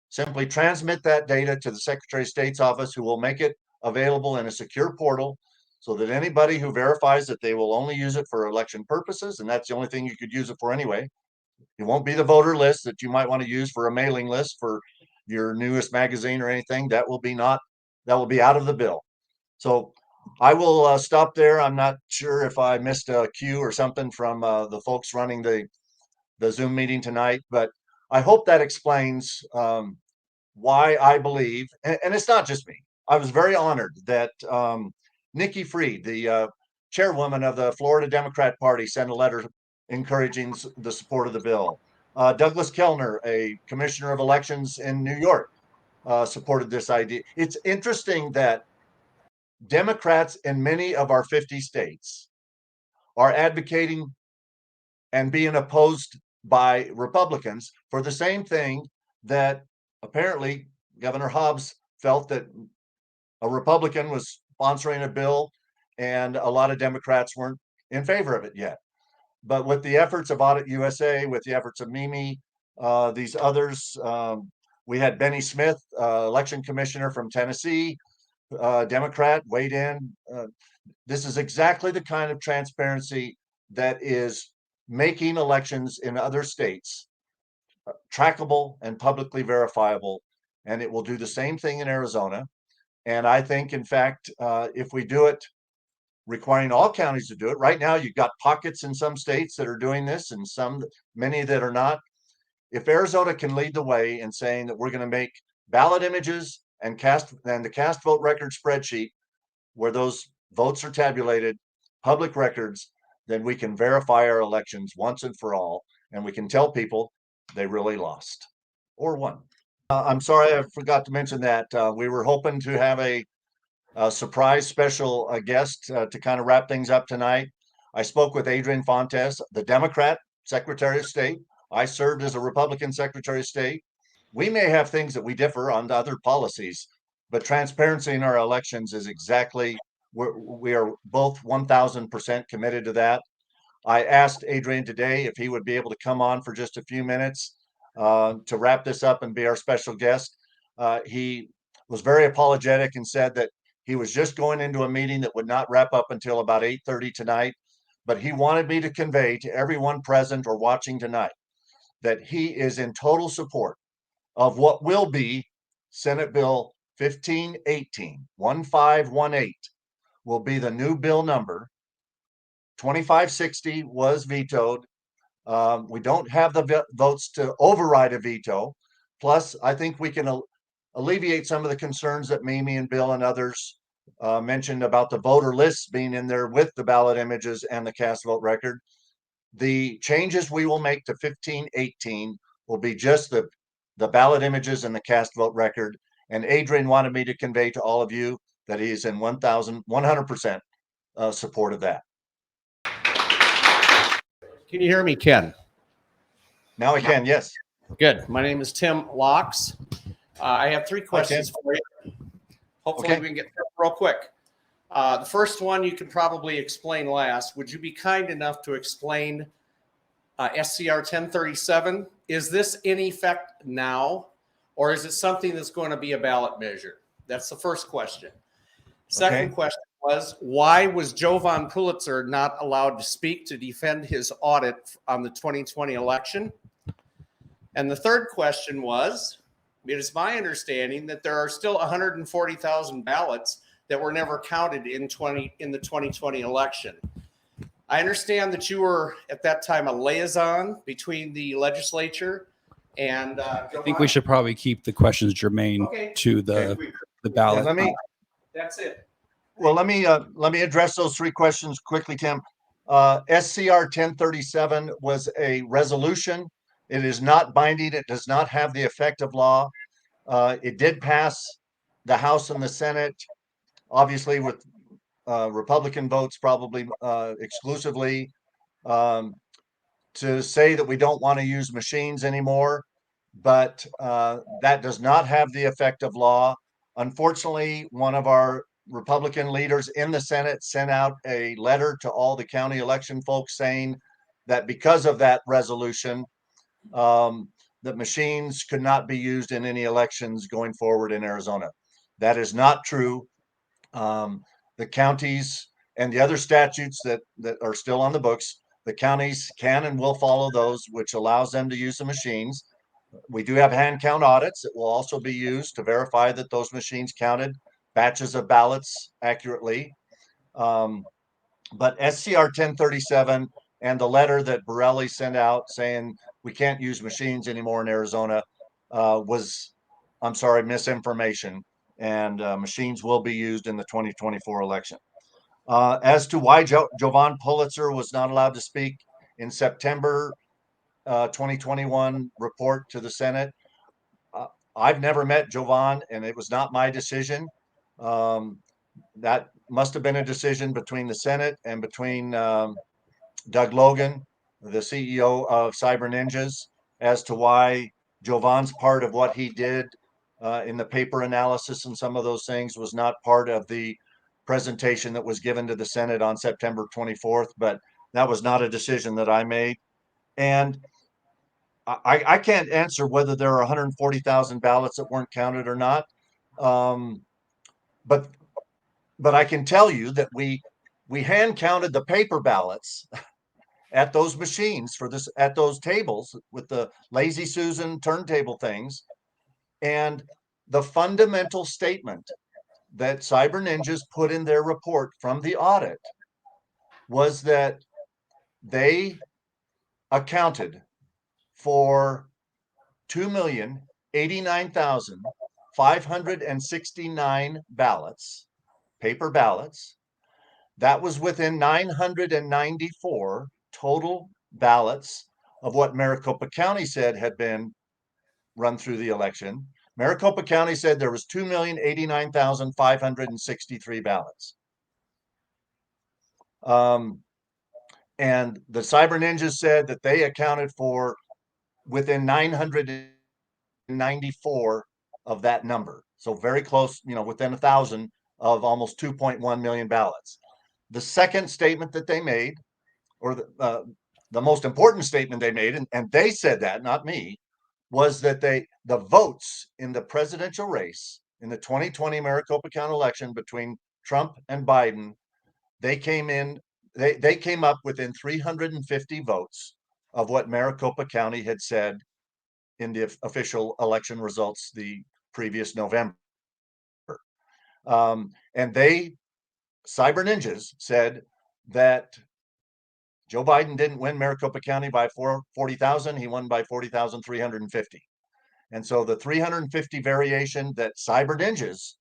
Simply transmit that data to the Secretary of State's office, who will make it available in a secure portal so that anybody who verifies that they will only use it for election purposes, and that's the only thing you could use it for anyway. It won't be the voter list that you might want to use for a mailing list for your newest magazine or anything. That will be out of the bill. So I will stop there. I'm not sure if I missed a cue or something from the folks running the Zoom meeting tonight, but I hope that explains why I believe, and it's not just me. I was very honored that Nikki Fried, the chairwoman of the Florida Democrat Party, sent a letter encouraging the support of the bill. Douglas Kellner, a commissioner of elections in New York, supported this idea. It's interesting that Democrats in many of our 50 states are advocating and being opposed by Republicans for the same thing that apparently Governor Hobbs felt that a Republican was sponsoring a bill and a lot of Democrats weren't in favor of it yet. But with the efforts of Audit USA, with the efforts of Mimi, these others, we had Benny Smith, election commissioner from Tennessee, Democrat, weighed in. This is exactly the kind of transparency that is making elections in other states trackable and publicly verifiable. And it will do the same thing in Arizona. And I think, in fact, if we do it, requiring all counties to do it. Right now, you've got pockets in some states that are doing this and many that are not. If Arizona can lead the way in saying that we're going to make ballot images and the cast vote record spreadsheet where those votes are tabulated, public records, then we can verify our elections once and for all, and we can tell people they really lost or won. I'm sorry, I forgot to mention that we were hoping to have a surprise special guest to kind of wrap things up tonight. I spoke with Adrian Fontes, the Democrat Secretary of State. I served as a Republican Secretary of State. We may have things that we differ on the other policies, but transparency in our elections is exactly where we are both 1,000% committed to that. I asked Adrian today if he would be able to come on for just a few minutes to wrap this up and be our special guest. He was very apologetic and said that he was just going into a meeting that would not wrap up until about 8:30 tonight. But he wanted me to convey to everyone present or watching tonight that he is in total support of what will be Senate Bill 1518, 1518 will be the new bill number. 2560 was vetoed. We don't have the votes to override a veto. Plus, I think we can alleviate some of the concerns that Mimi and Bill and others mentioned about the voter lists being in there with the ballot images and the cast vote record. The changes we will make to 1518 will be just the ballot images and the cast vote record. And Adrian wanted me to convey to all of you that he is in 100% support of that. Can you hear me, Ken? Now I can, yes. Good. My name is Tim Locks. I have three questions for you. Hopefully we can get through real quick. The first one you can probably explain last. Would you be kind enough to explain SCR 1037? Is this in effect now, or is it something that's going to be a ballot measure? That's the first question. Second question was, why was Jovan Pulitzer not allowed to speak to defend his audit on the 2020 election? And the third question was, it is my understanding that there are still 140,000 ballots that were never counted in the 2020 election. I understand that you were at that time a liaison between the legislature and I think we should probably keep the questions germane to the ballot. That's it. Well, let me address those three questions quickly, Tim. SCR 1037 was a resolution. It is not binding. It does not have the effect of law. It did pass the House and the Senate, obviously with Republican votes probably exclusively, to say that we don't want to use machines anymore. But that does not have the effect of law. Unfortunately, one of our Republican leaders in the Senate sent out a letter to all the county election folks saying that because of that resolution, that machines could not be used in any elections going forward in Arizona. That is not true. The counties and the other statutes that are still on the books, the counties can and will follow those, which allows them to use the machines. We do have hand count audits that will also be used to verify that those machines counted batches of ballots accurately. But SCR 1037 and the letter that Borelli sent out saying we can't use machines anymore in Arizona was, I'm sorry, misinformation. And machines will be used in the 2024 election. As to why Jovan Pulitzer was not allowed to speak in September 2021 report to the Senate, I've never met Jovan, and it was not my decision. That must have been a decision between the Senate and between Doug Logan, the CEO of Cyber Ninjas, as to why Jovan's part of what he did in the paper analysis and some of those things was not part of the presentation that was given to the Senate on September 24th, but that was not a decision that I made. And I can't answer whether there are 140,000 ballots that weren't counted or not. But I can tell you that we hand counted the paper ballots at those machines at those tables with the Lazy Susan turntable things. And the fundamental statement that Cyber Ninjas put in their report from the audit was that they accounted for 2,089,569 ballots, paper ballots. That was within 994 total ballots of what Maricopa County said had been run through the election. Maricopa County said there was 2,089,563 ballots. And the Cyber Ninjas said that they accounted for within 994 of that number. So very close, within 1,000 of almost 2.1 million ballots. The second statement that they made, or the most important statement they made, and they said that, not me, was that the votes in the presidential race in the 2020 Maricopa County election between Trump and Biden, they came up within 350 votes of what Maricopa County had said in the official election results the previous November. And Cyber Ninjas said that Joe Biden didn't win Maricopa County by 40,000. He won by 40,350. And so the 350 variation that Cyber Ninjas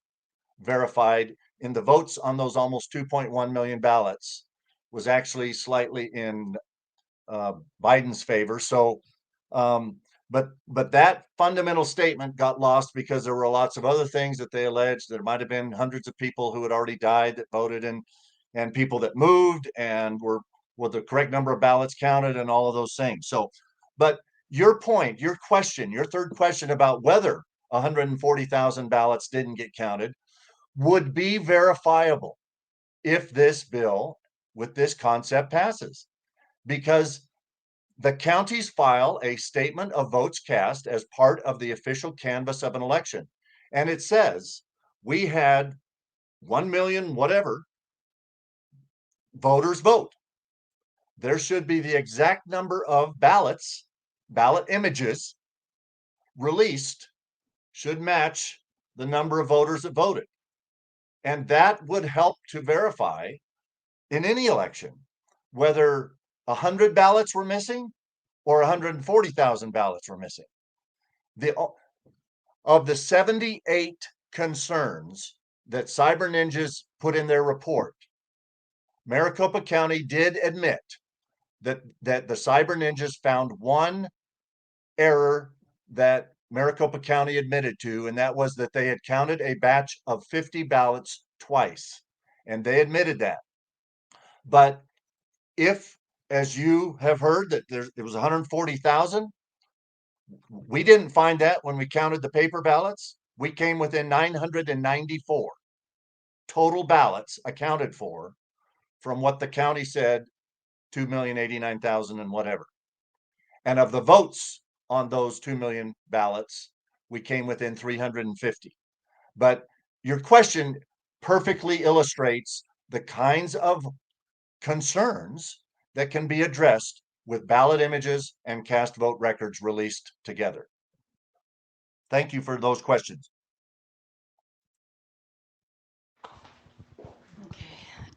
verified in the votes on those almost 2.1 million ballots was actually slightly in Biden's favor. So, but that fundamental statement got lost because there were lots of other things that they alleged. There might have been hundreds of people who had already died that voted, and people that moved and were the correct number of ballots counted and all of those things. So, but your point, your question, your third question about whether 140,000 ballots didn't get counted would be verifiable if this bill with this concept passes, because the counties file a statement of votes cast as part of the official canvass of an election. And it says, we had 1 million whatever voters vote. There should be the exact number of ballots, ballot images released should match the number of voters that voted. And that would help to verify in any election whether 100 ballots were missing or 140,000 ballots were missing. Of the 78 concerns that Cyber Ninjas put in their report, Maricopa County did admit that the Cyber Ninjas found one error that Maricopa County admitted to, and that was that they had counted a batch of 50 ballots twice, and they admitted that. But if, as you have heard, that it was 140,000, we didn't find that when we counted the paper ballots. We came within 994 total ballots accounted for from what the county said, 2,089,000 and whatever. And of the votes on those 2 million ballots, we came within 350. But your question perfectly illustrates the kinds of concerns that can be addressed with ballot images and cast vote records released together. Thank you for those questions.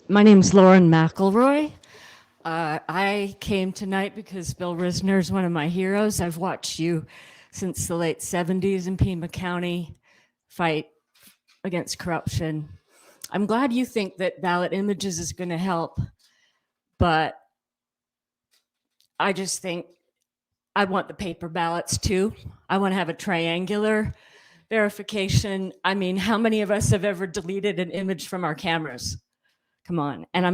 My name's Lauren McElroy. I came tonight because Bill Risner is one of my heroes. I've watched you since the late 70s in Pima County fight against corruption. I'm glad you think that ballot images is going to help, but I just think I want the paper ballots too. I want to have a triangular verification. I mean, how many of us have ever deleted an image from our cameras? Come on. And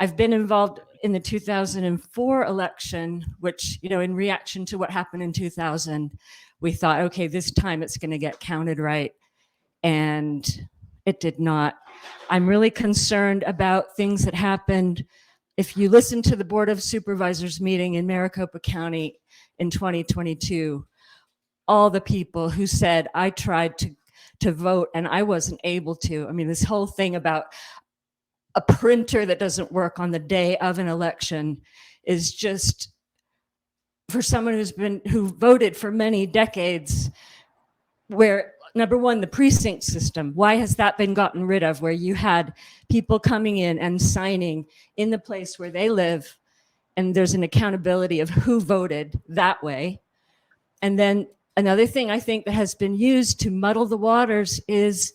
I've been involved in the 2004 election, which, in reaction to what happened in 2000, we thought, okay, this time it's going to get counted right. And it did not. I'm really concerned about things that happened. If you listen to the Board of Supervisors meeting in Maricopa County in 2022, all the people who said, I tried to vote and I wasn't able to. I mean, this whole thing about a printer that doesn't work on the day of an election is just, for someone who voted for many decades, where number one, the precinct system, why has that been gotten rid of, where you had people coming in and signing in the place where they live, and there's an accountability of who voted that way. And then another thing I think that has been used to muddle the waters is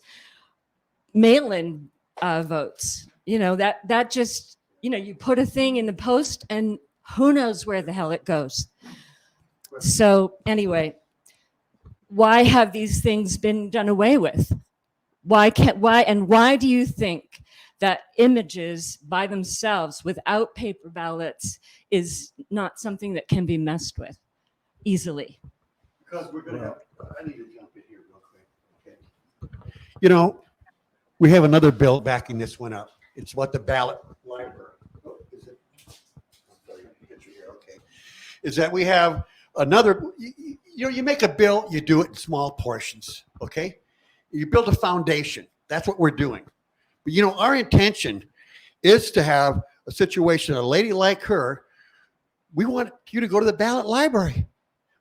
mail-in votes. That just, you put a thing in the post and who knows where the hell it goes. So anyway, why have these things been done away with? Why do you think that images by themselves without paper ballots is not something that can be messed with easily? Because we're going to I need to jump in here real quick. Okay. We have another bill backing this one up. It's what the ballot library. Is it? Okay. Is that we have another, you make a bill, you do it in small portions. Okay. You build a foundation. That's what we're doing. But you know, our intention is to have a situation, a lady like her, we want you to go to the ballot library.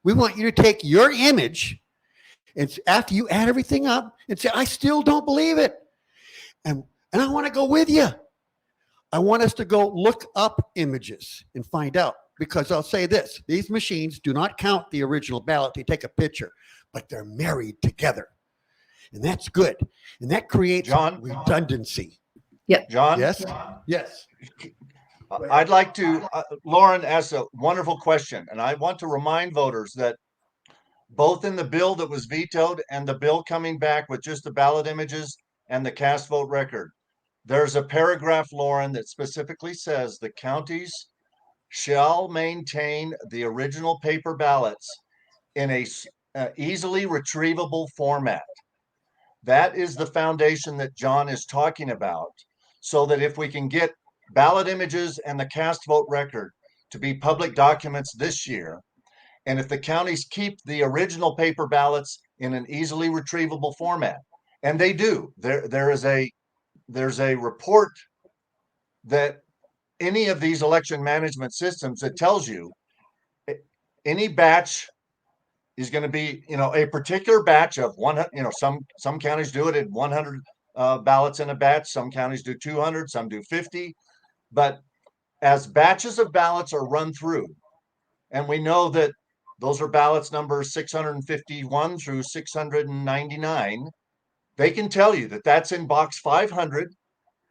We want you to take your image and after you add everything up and say, I still don't believe it. And I want to go with you. I want us to go look up images and find out, because I'll say this, these machines do not count the original ballot. They take a picture, but they're married together. And that's good. And that creates redundancy. Yeah. John? Yes? Yes. I'd like to, Lauren asked a wonderful question, and I want to remind voters that both in the bill that was vetoed and the bill coming back with just the ballot images and the cast vote record, there's a paragraph, Lauren, that specifically says the counties shall maintain the original paper ballots in a easily retrievable format. That is the foundation that John is talking about, so that if we can get ballot images and the cast vote record to be public documents this year, and if the counties keep the original paper ballots in an easily retrievable format, and they do, there's a report that any of these election management systems that tells you any batch is going to be, a particular batch of 100, some counties do it at 100 ballots in a batch. Some counties do 200, some do 50. But as batches of ballots are run through, and we know that those are ballots numbers 651 through 699, they can tell you that that's in box 500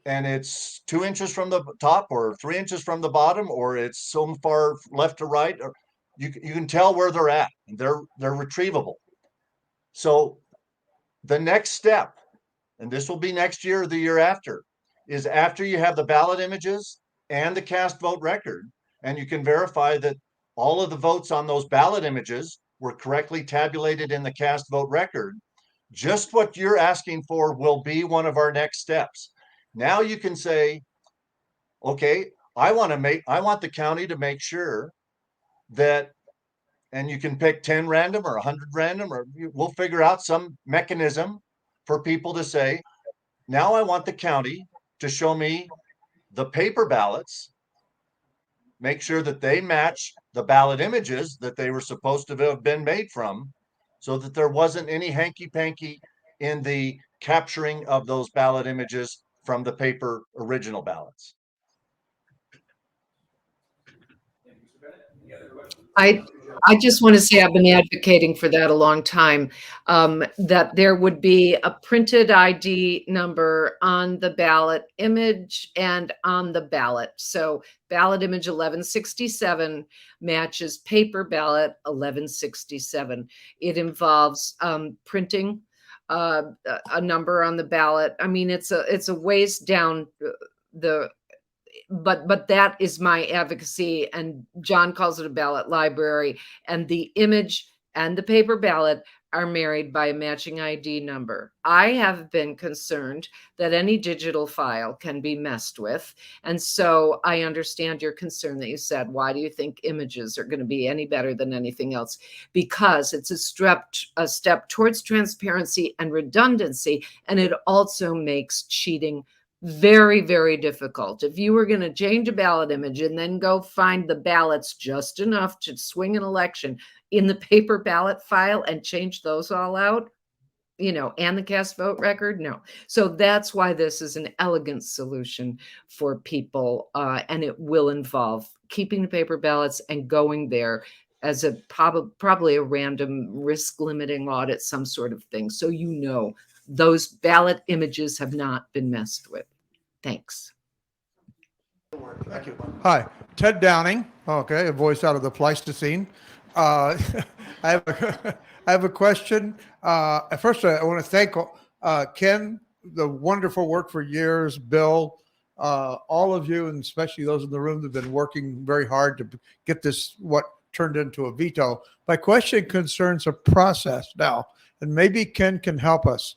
and it's 2 inches from the top or 3 inches from the bottom, or it's so far left to right, or you can tell where they're at. They're retrievable. So the next step, and this will be next year or the year after, is after you have the ballot images and the cast vote record, and you can verify that all of the votes on those ballot images were correctly tabulated in the cast vote record, just what you're asking for will be one of our next steps. Now you can say, okay, I want the county to make sure that, and you can pick 10 random or 100 random, or we'll figure out some mechanism for people to say, now I want the county to show me the paper ballots, make sure that they match the ballot images that they were supposed to have been made from, so that there wasn't any hanky-panky in the capturing of those ballot images from the paper original ballots. I just want to say I've been advocating for that a long time, that there would be a printed ID number on the ballot image and on the ballot. So ballot image 1167 matches paper ballot 1167. It involves printing a number on the ballot. I mean, it's a ways down the, but that is my advocacy, and John calls it a ballot library, and the image and the paper ballot are married by a matching ID number. I have been concerned that any digital file can be messed with. And so I understand your concern that you said, why do you think images are going to be any better than anything else? Because it's a step towards transparency and redundancy, and it also makes cheating very, very difficult. If you were going to change a ballot image and then go find the ballots just enough to swing an election in the paper ballot file and change those all out, and the cast vote record, no. So that's why this is an elegant solution for people, and it will involve keeping the paper ballots and going there as a probably a random risk limiting audit, some sort of thing. So those ballot images have not been messed with. Thanks. Thank you. Hi, Ted Downing. Okay, a voice out of the Pleistocene. I have a question. First, I want to thank Ken, the wonderful work for years, Bill, all of you, and especially those in the room that have been working very hard to get this, what turned into a veto. My question concerns a process now, and maybe Ken can help us.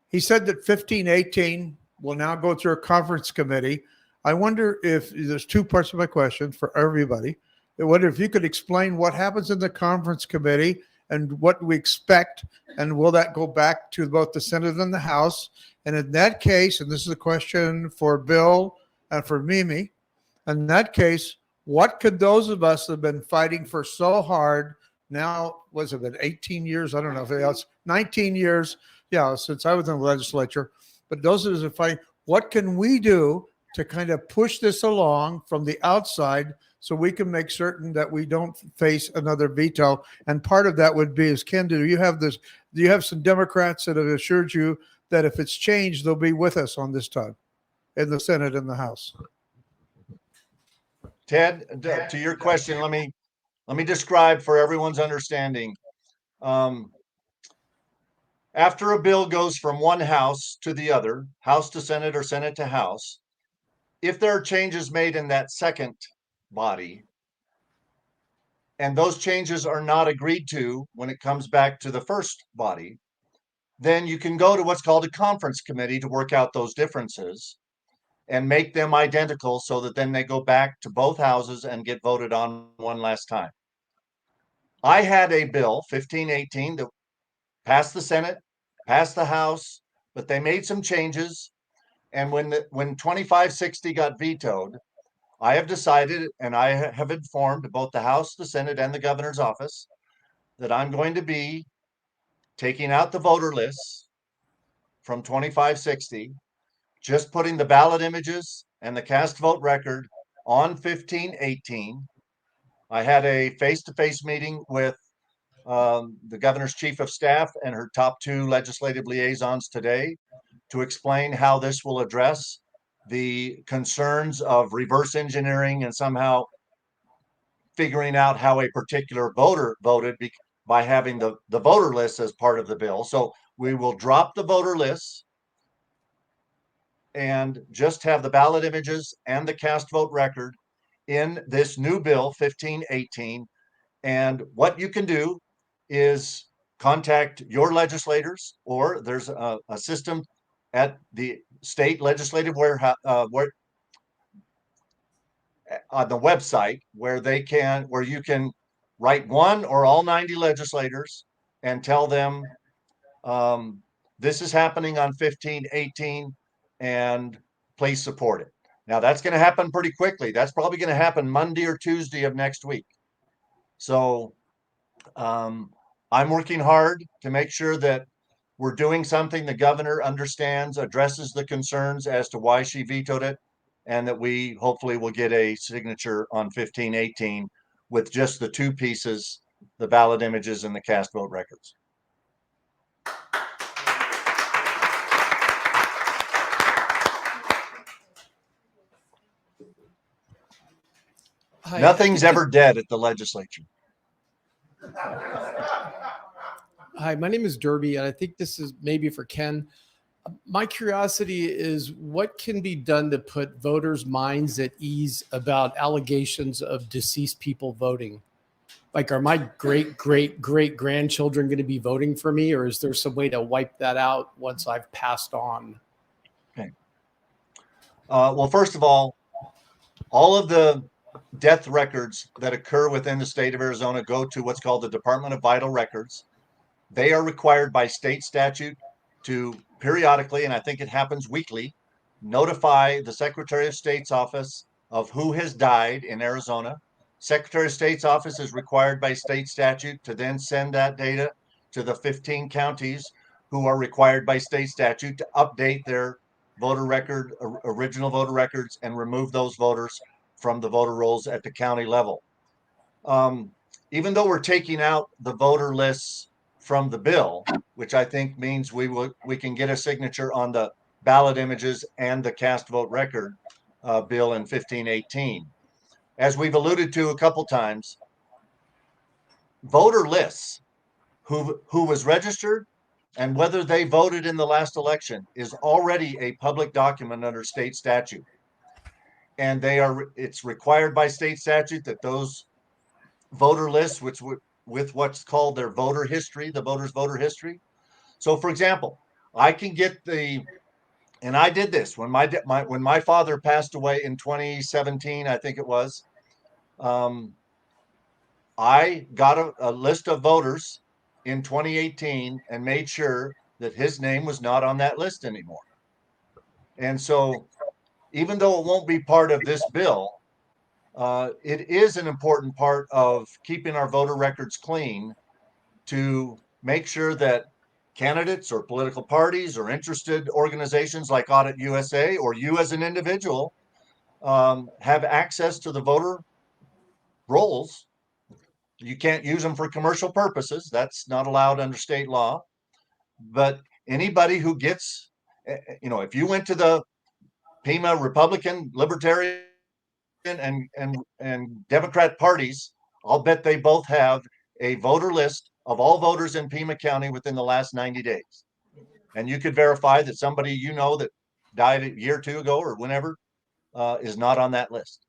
He said that 1518 will now go through a conference committee. I wonder if there's two parts of my question for everybody. I wonder if you could explain what happens in the conference committee and what we expect, and will that go back to both the Senate and the House? And in that case, and this is a question for Bill and for Mimi, in that case, what could those of us that have been fighting for so hard now, was it been 18 years? I don't know if it's 19 years. Yeah, since I was in the legislature. But those of us that are fighting, what can we do to kind of push this along from the outside so we can make certain that we don't face another veto? And part of that would be, as Ken, do you have some Democrats that have assured you that if it's changed, they'll be with us on this time in the Senate and the House? Ted, to your question, let me describe for everyone's understanding. After a bill goes from one house to the other, House to Senate or Senate to House, if there are changes made in that second body, and those changes are not agreed to when it comes back to the first body, then you can go to what's called a conference committee to work out those differences and make them identical so that then they go back to both houses and get voted on one last time. I had a bill, 1518, that passed the Senate, passed the House, but they made some changes. And when 2560 got vetoed, I have decided, and I have informed both the House, the Senate, and the governor's office that I'm going to be taking out the voter lists from 2560, just putting the ballot images and the cast vote record on 1518. I had a face-to-face meeting with the governor's chief of staff and her top two legislative liaisons today to explain how this will address the concerns of reverse engineering and somehow figuring out how a particular voter voted by having the voter list as part of the bill. So we will drop the voter lists and just have the ballot images and the cast vote record in this new bill, 1518. And what you can do is contact your legislators, or there's a system at the state legislative warehouse, on the website where you can write one or all 90 legislators and tell them this is happening on 1518 and please support it. Now that's going to happen pretty quickly. That's probably going to happen Monday or Tuesday of next week. So I'm working hard to make sure that we're doing something the governor understands, addresses the concerns as to why she vetoed it, and that we hopefully will get a signature on 1518 with just the two pieces, the ballot images and the cast vote records. Hi, Nothing's ever dead at the legislature. Hi, my name is Derby, and I think this is maybe for Ken. My curiosity is what can be done to put voters' minds at ease about allegations of deceased people voting? Like, are my great grandchildren going to be voting for me, or is there some way to wipe that out once I've passed on? Okay. Well, first of all of the death records that occur within the state of Arizona go to what's called the Department of Vital Records. They are required by state statute to periodically, and I think it happens weekly, notify the Secretary of State's office of who has died in Arizona. Secretary of State's office is required by state statute to then send that data to the 15 counties who are required by state statute to update their voter record, original voter records, and remove those voters from the voter rolls at the county level. Even though we're taking out the voter lists from the bill, which I think means we can get a signature on the ballot images and the cast vote record bill in 1518. As we've alluded to a couple times, voter lists, who was registered and whether they voted in the last election, is already a public document under state statute. And it's required by state statute that those voter lists, with what's called their voter history, the voter's voter history. So for example, I can get and I did this when my father passed away in 2017, I think it was. I got a list of voters in 2018 and made sure that his name was not on that list anymore. And so even though it won't be part of this bill, it is an important part of keeping our voter records clean to make sure that candidates or political parties or interested organizations like Audit USA or you as an individual have access to the voter rolls. You can't use them for commercial purposes. That's not allowed under state law. But anybody who gets, if you went to the Pima Republican, Libertarian, and Democrat parties, I'll bet they both have a voter list of all voters in Pima County within the last 90 days. And you could verify that somebody that died a year or two ago or whenever is not on that list.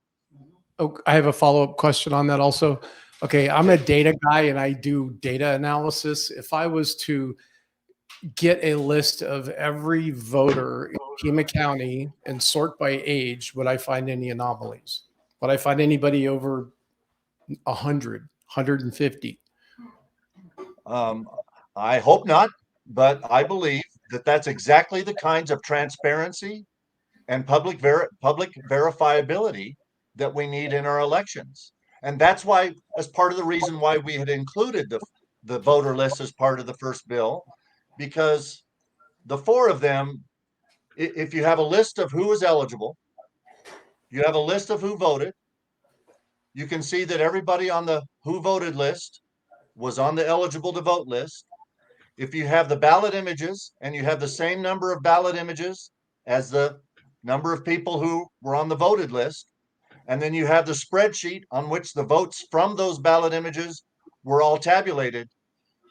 Oh, I have a follow-up question on that also. Okay, I'm a data guy and I do data analysis. If I was to get a list of every voter in Pima County and sort by age, would I find any anomalies? Would I find anybody over 100, 150? I hope not, but I believe that that's exactly the kinds of transparency and public verifiability that we need in our elections. And that's why, as part of the reason why we had included the voter list as part of the first bill, because the four of them, if you have a list of who is eligible, you have a list of who voted, you can see that everybody on the who voted list was on the eligible to vote list. If you have the ballot images and you have the same number of ballot images as the number of people who were on the voted list, and then you have the spreadsheet on which the votes from those ballot images were all tabulated,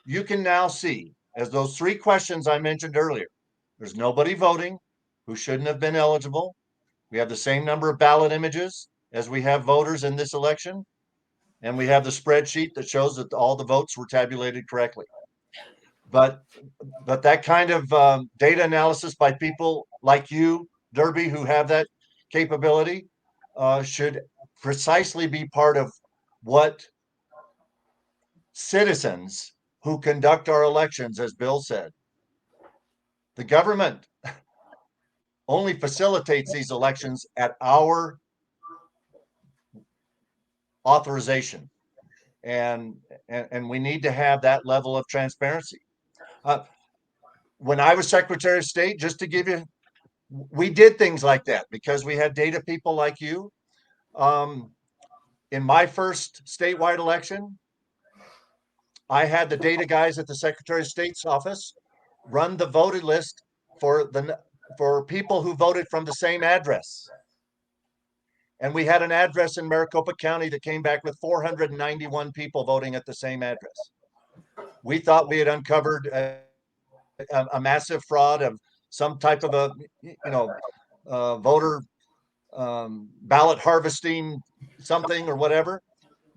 you can now see, as those three questions I mentioned earlier, there's nobody voting who shouldn't have been eligible. We have the same number of ballot images as we have voters in this election. And we have the spreadsheet that shows that all the votes were tabulated correctly. But that kind of data analysis by people like you, Derby, who have that capability, should precisely be part of what citizens who conduct our elections, as Bill said. The government only facilitates these elections at our authorization. And we need to have that level of transparency. When I was Secretary of State, just to give you, we did things like that because we had data people like you. In my first statewide election, I had the data guys at the Secretary of State's office run the voted list for people who voted from the same address. And we had an address in Maricopa County that came back with 491 people voting at the same address. We thought we had uncovered a massive fraud of some type of a voter ballot harvesting something or whatever.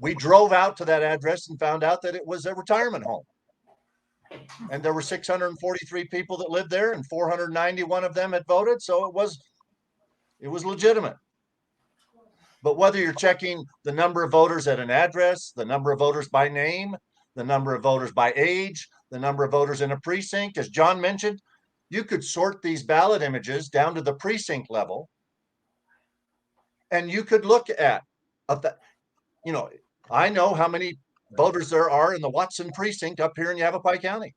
We drove out to that address and found out that it was a retirement home. And there were 643 people that lived there and 491 of them had voted. So it was legitimate. But whether you're checking the number of voters at an address, the number of voters by name, the number of voters by age, the number of voters in a precinct, as John mentioned, you could sort these ballot images down to the precinct level. And you could look at, I know how many voters there are in the Watson precinct up here in Yavapai County.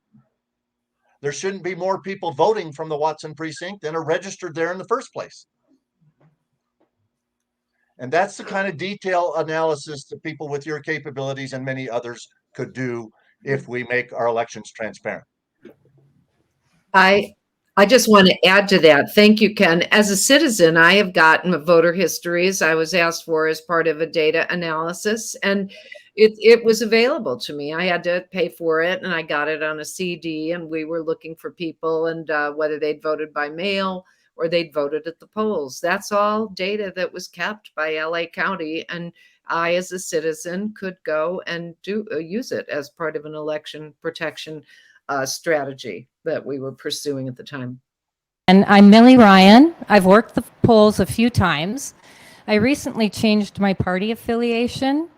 There shouldn't be more people voting from the Watson precinct than are registered there in the first place. And that's the kind of detail analysis that people with your capabilities and many others could do if we make our elections transparent. I just want to add to that. Thank you, Ken. As a citizen, I have gotten voter histories I was asked for as part of a data analysis, and it was available to me. I had to pay for it, and I got it on a CD, and we were looking for people and whether they'd voted by mail or they'd voted at the polls. That's all data that was kept by LA County, and I, as a citizen, could go and use it as part of an election protection strategy that we were pursuing at the time. And I'm Millie Ryan. I've worked the polls a few times. I recently changed my party affiliation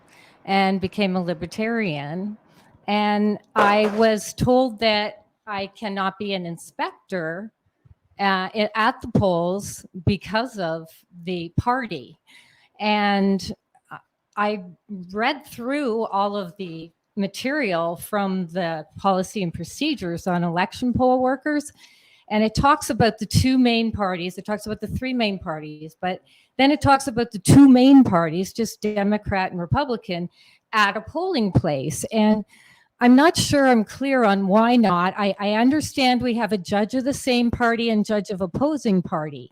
and became a libertarian. And I was told that I cannot be an inspector at the polls because of the party. And I read through all of the material from the policy and procedures on election poll workers, and it talks about the two main parties. It talks about the three main parties, but then it talks about the two main parties, just Democrat and Republican, at a polling place. And I'm not sure I'm clear on why not. I understand we have a judge of the same party and judge of opposing party.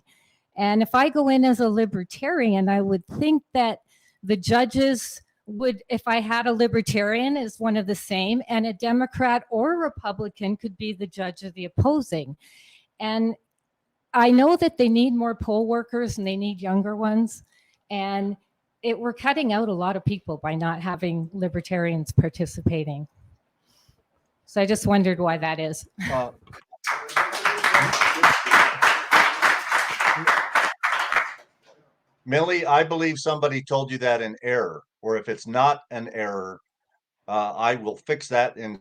And if I go in as a libertarian, I would think that the judges would, if I had a libertarian as one of the same, and a Democrat or a Republican could be the judge of the opposing. And I know that they need more poll workers and they need younger ones. And we're cutting out a lot of people by not having libertarians participating. So I just wondered why that is. Millie, I believe somebody told you that in error, or if it's not an error, I will fix that in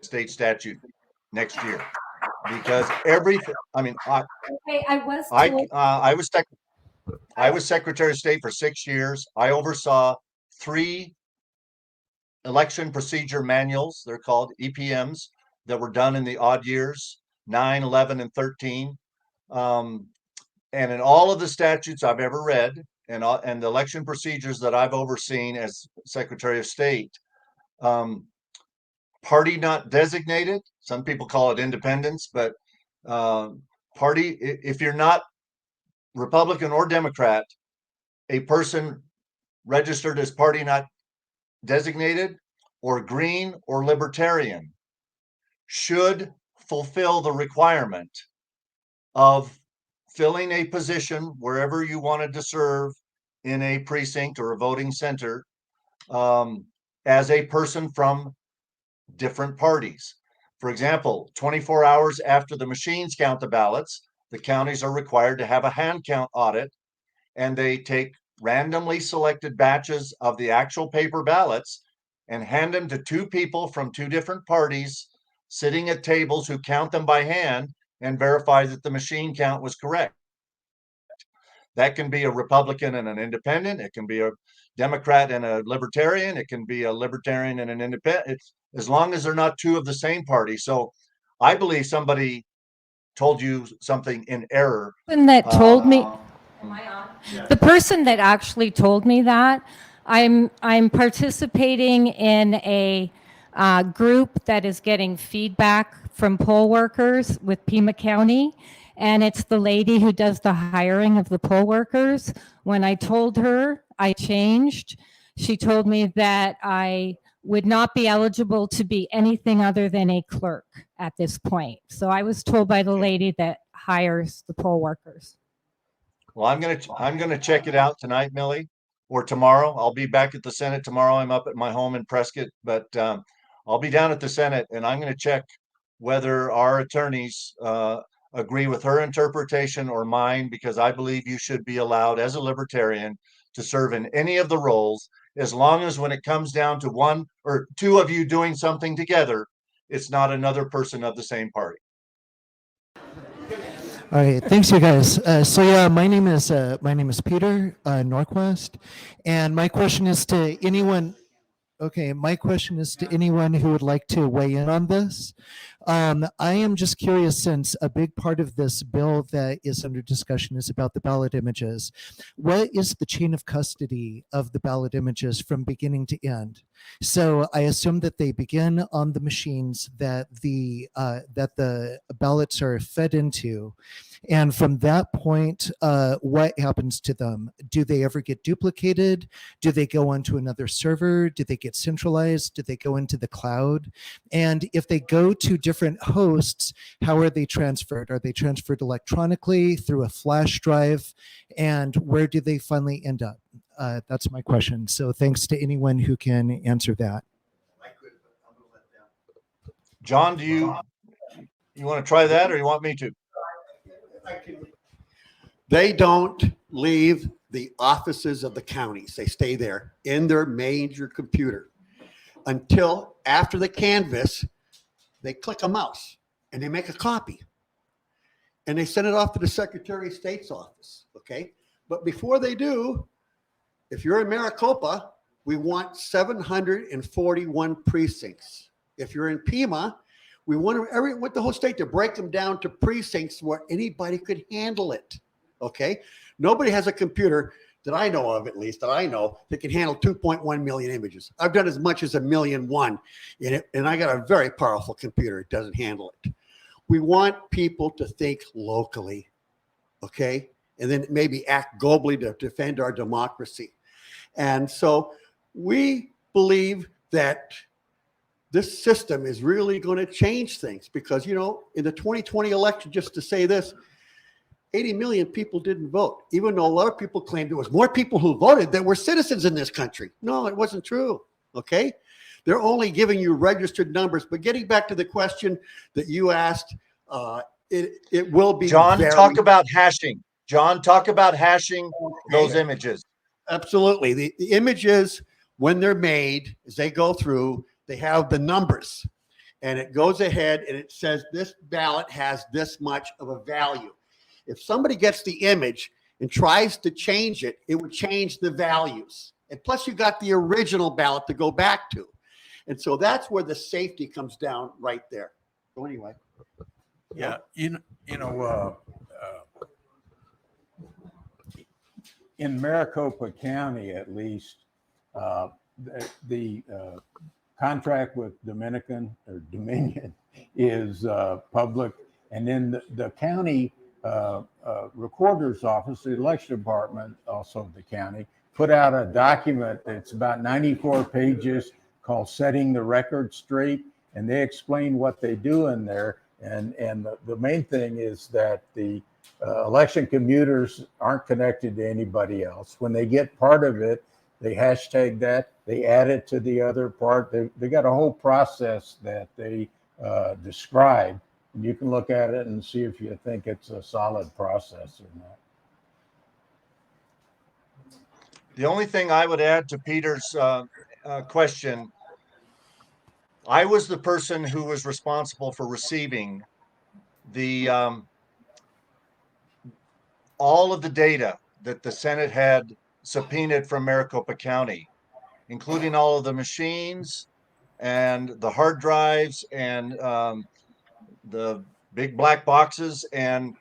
state statute next year. Because everything, I mean, I was Secretary of State for 6 years. I oversaw 3 election procedure manuals, they're called EPMs, that were done in the odd years, 9, 11, and 13. And in all of the statutes I've ever read and the election procedures that I've overseen as Secretary of State, party not designated, some people call it independence, but party, if you're not Republican or Democrat, a person registered as party not designated or green or libertarian should fulfill the requirement of filling a position wherever you wanted to serve in a precinct or a voting center as a person from different parties. For example, 24 hours after the machines count the ballots, the counties are required to have a hand count audit, and they take randomly selected batches of the actual paper ballots and hand them to 2 people from 2 different parties sitting at tables who count them by hand and verify that the machine count was correct. That can be a Republican and an independent. It can be a Democrat and a libertarian. It can be a libertarian and an independent. It's, as long as they're not 2 of the same party. So I believe somebody told you something in error. That told me, the person that actually told me that, I'm participating in a group that is getting feedback from poll workers with Pima County, and it's the lady who does the hiring of the poll workers. When I told her I changed, she told me that I would not be eligible to be anything other than a clerk at this point. So I was told by the lady that hires the poll workers. Well, I'm gonna check it out tonight, Millie, or tomorrow. I'll be back at the Senate tomorrow. I'm up at my home in Prescott, but I'll be down at the Senate, and I'm gonna check whether our attorneys agree with her interpretation or mine, because I believe you should be allowed as a libertarian to serve in any of the roles, as long as when it comes down to 1 or 2 of you doing something together, it's not another person of the same party. All right, thanks, you guys. So yeah, my name is Peter Norquist, and my question is to anyone. Okay, my question is to anyone who would like to weigh in on this. I am just curious, since a big part of this bill that is under discussion is about the ballot images. What is the chain of custody of the ballot images from beginning to end? So I assume that they begin on the machines that the ballots are fed into. And from that point, what happens to them? Do they ever get duplicated? Do they go onto another server? Do they get centralized? Do they go into the cloud? And if they go to different hosts, how are they transferred? Are they transferred electronically through a flash drive? And where do they finally end up? That's my question. So thanks to anyone who can answer that. John, do you want to try that, or you want me to? They don't leave the offices of the counties. They stay there in their major computer. until after the canvas, they click a mouse and they make a copy. And they send it off to the Secretary of State's office, okay? But before they do, if you're in Maricopa, we want 741 precincts. If you're in Pima, we want the whole state to break them down to precincts where anybody could handle it, okay? Nobody has a computer that I know of, at least that I know, that can handle 2.1 million images. I've done as much as 1,000,001 in it, and I got a very powerful computer. It doesn't handle it. We want people to think locally, okay? And then maybe act globally to defend our democracy. And so we believe that this system is really going to change things because, you know, in the 2020 election, just to say this, 80 million people didn't vote, even though a lot of people claimed there was more people who voted than were citizens in this country. No, it wasn't true, okay? They're only giving you registered numbers. But getting back to the question that you asked, it will be John, talk about hashing. John, talk about hashing those images. Absolutely. The images, when they're made, as they go through, they have the numbers. And it goes ahead and it says this ballot has this much of a value. If somebody gets the image and tries to change it, it would change the values. And plus you got the original ballot to go back to. And so that's where the safety comes down right there. So anyway. Yeah, in Maricopa County, at least, the contract with Dominion is public, and then the county recorder's office, the election department, also the county, put out a document that's about 94 pages called Setting the Record Straight, and they explain what they do in there. And the main thing is that the election commuters aren't connected to anybody else. When they get part of it, they hashtag that, they add it to the other part. They got a whole process that they describe. And you can look at it and see if you think it's a solid process or not. The only thing I would add to Peter's question, I was the person who was responsible for receiving the all of the data that the Senate had subpoenaed from Maricopa County, including all of the machines and the hard drives and the big black boxes. And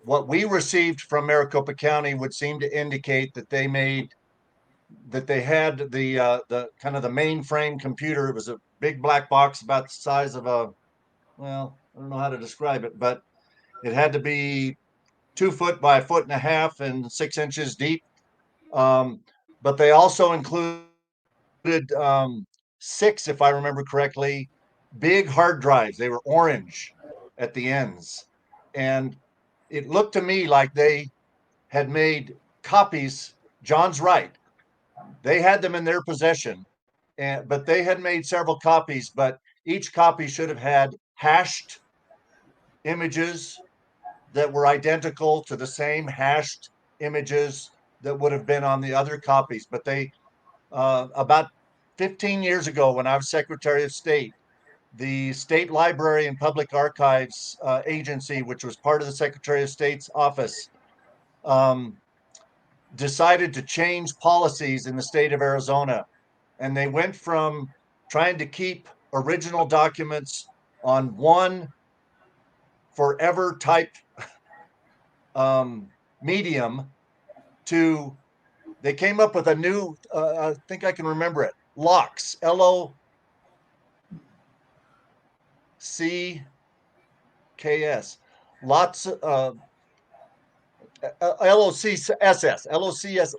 what we received from Maricopa County would seem to indicate that they had the kind of the mainframe computer. It was a big black box about the size of a, well, I don't know how to describe it, but it had to be 2 foot by 1.5 feet and 6 inches deep. But they also included 6, if I remember correctly, big hard drives. They were orange at the ends. And it looked to me like they had made copies. John's right. They had them in their possession, but they had made several copies, but each copy should have had hashed images that were identical to the same hashed images that would have been on the other copies. But they, about 15 years ago, when I was Secretary of State, the State Library and Public Archives Agency, which was part of the Secretary of State's office, decided to change policies in the state of Arizona. And they went from trying to keep original documents on one forever type medium to, they came up with a new, I think I can remember it, LOCKSS, LOCKS, lots of LOCS,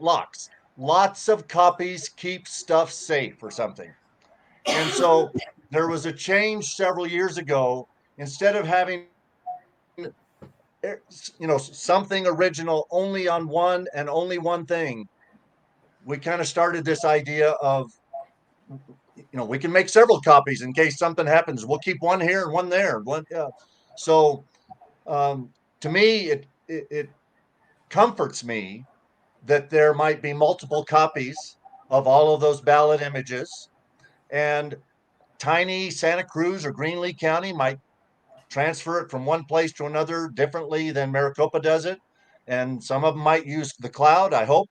LOCKSS, lots of copies keep stuff safe or something. And so there was a change several years ago. Instead of having, something original only on one and only one thing, we kind of started this idea of, we can make several copies in case something happens. We'll keep one here and one there. So to me, it comforts me that there might be multiple copies of all of those ballot images. And tiny Santa Cruz or Greenlee County might transfer it from one place to another differently than Maricopa does it. And some of them might use the cloud, I hope,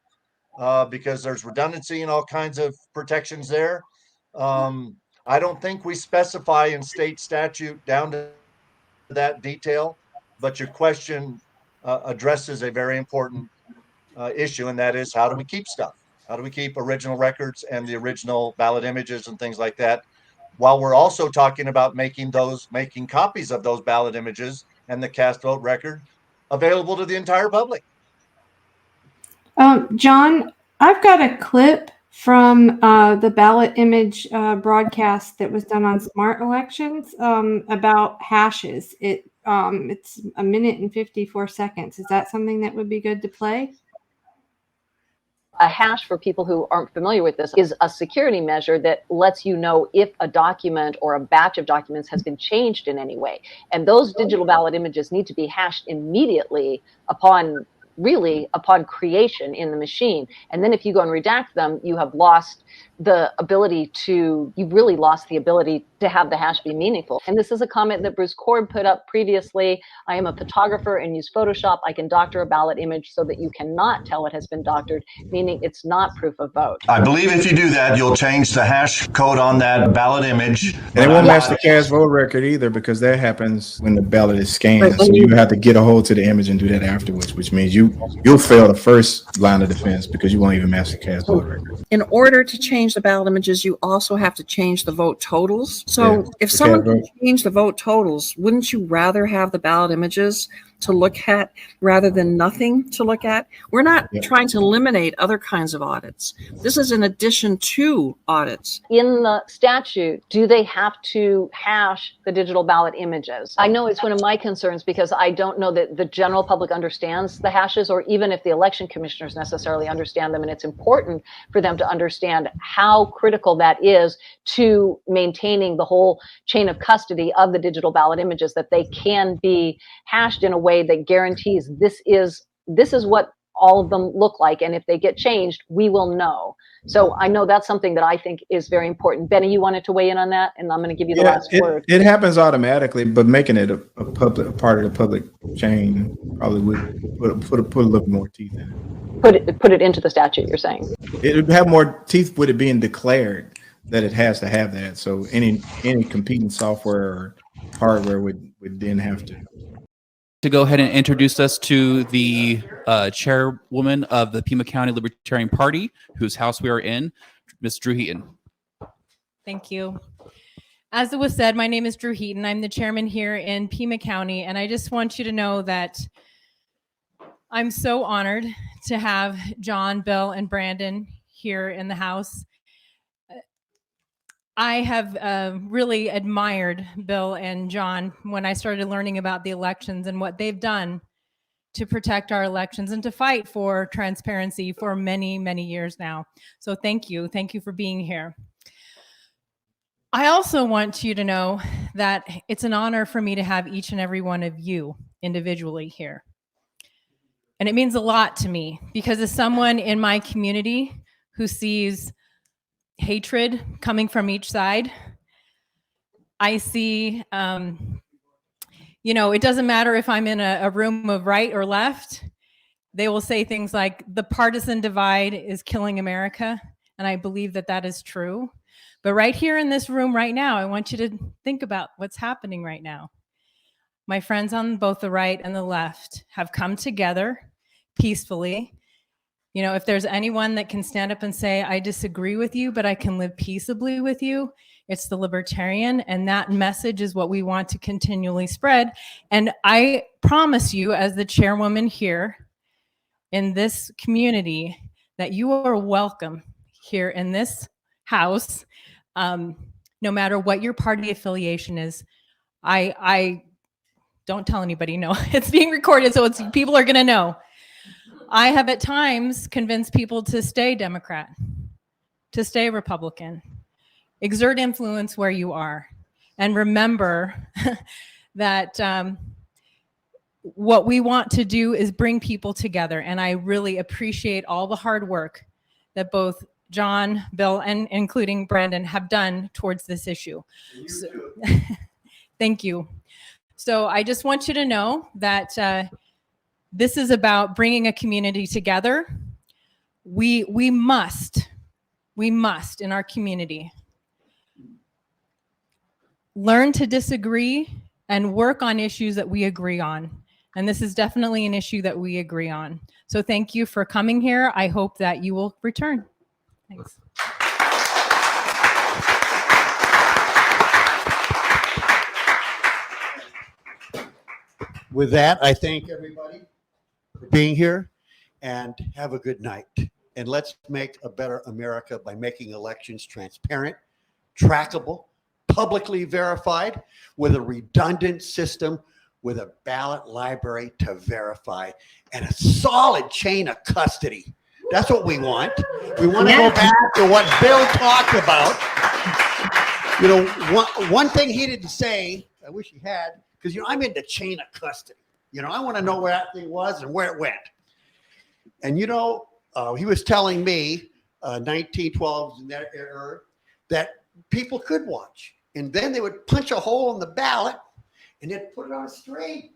because there's redundancy and all kinds of protections there. I don't think we specify in state statute down to that detail, but your question addresses a very important issue, and that is, how do we keep stuff? How do we keep original records and the original ballot images and things like that? While we're also talking about making copies of those ballot images and the cast vote record available to the entire public. John, I've got a clip from the ballot image broadcast that was done on Smart Elections about hashes. It's 1 minute and 54 seconds. Is that something that would be good to play? A hash, for people who aren't familiar with this, is a security measure that lets you know if a document or a batch of documents has been changed in any way. And those digital ballot images need to be hashed immediately upon creation in the machine. And then if you go and redact them, you have lost the ability to have the hash be meaningful. And this is a comment that Bruce Cord put up previously. I am a photographer and use Photoshop. I can doctor a ballot image so that you cannot tell it has been doctored, meaning it's not proof of vote. I believe if you do that, you'll change the hash code on that ballot image. And it won't match the cast vote record either, because that happens when the ballot is scanned. So you have to get a hold to the image and do that afterwards, which means you'll fail the first line of defense because you won't even match the cast vote record. In order to change the ballot images, you also have to change the vote totals. So if someone can change the vote totals, wouldn't you rather have the ballot images to look at rather than nothing to look at? We're not trying to eliminate other kinds of audits. This is in addition to audits. In the statute, do they have to hash the digital ballot images? I know it's one of my concerns because I don't know that the general public understands the hashes, or even if the election commissioners necessarily understand them. And it's important for them to understand how critical that is to maintaining the whole chain of custody of the digital ballot images, that they can be hashed in a way that guarantees this is what all of them look like, and if they get changed, we will know. So I know that's something that I think is very important. Benny, you wanted to weigh in on that, and I'm going to give you the last word. It happens automatically, but making it a part of the public chain probably would put a little more teeth in it. Put it into the statute, you're saying? It would have more teeth with it being declared that it has to have that. So any competing software or hardware would then have to go ahead and introduce us to the chairwoman of the Pima County Libertarian Party, whose house we are in, Ms. Drew Heaton. Thank you. As it was said, my name is Drew Heaton. I'm the chairman here in Pima County, and I just want you to know that I'm so honored to have John, Bill, and Brandon here in the house. I have really admired Bill and John when I started learning about the elections and what they've done to protect our elections and to fight for transparency for many, many years now. So thank you. Thank you for being here. I also want you to know that it's an honor for me to have each and every one of you individually here. And it means a lot to me because as someone in my community who sees hatred coming from each side, I see, it doesn't matter if I'm in a room of right or left, they will say things like the partisan divide is killing America. And I believe that that is true. But right here in this room right now, I want you to think about what's happening right now. My friends on both the right and the left have come together peacefully. You know, if there's anyone that can stand up and say, I disagree with you, but I can live peaceably with you, it's the libertarian. And that message is what we want to continually spread. And I promise you, as the chairwoman here in this community, that you are welcome here in this house, no matter what your party affiliation is. I don't tell anybody, no, it's being recorded, so people are gonna know. I have at times convinced people to stay Democrat, to stay Republican, exert influence where you are. And remember that what we want to do is bring people together. And I really appreciate all the hard work that both John, Bill, and including Brandon have done towards this issue. So, thank you. So I just want you to know that this is about bringing a community together. We must in our community learn to disagree and work on issues that we agree on. And this is definitely an issue that we agree on. So thank you for coming here. I hope that you will return. Thanks. With that, I thank everybody for being here and have a good night. And let's make a better America by making elections transparent, trackable, publicly verified, with a redundant system, with a ballot library to verify, and a solid chain of custody. That's what we want. We want to go back to what Bill talked about. You know, one thing he didn't say, I wish he had, because, you know, I'm into chain of custody. You know, I want to know where that thing was and where it went. And, you know, he was telling me, 1912 in that era, that people could watch. And then they would punch a hole in the ballot and then put it on a straight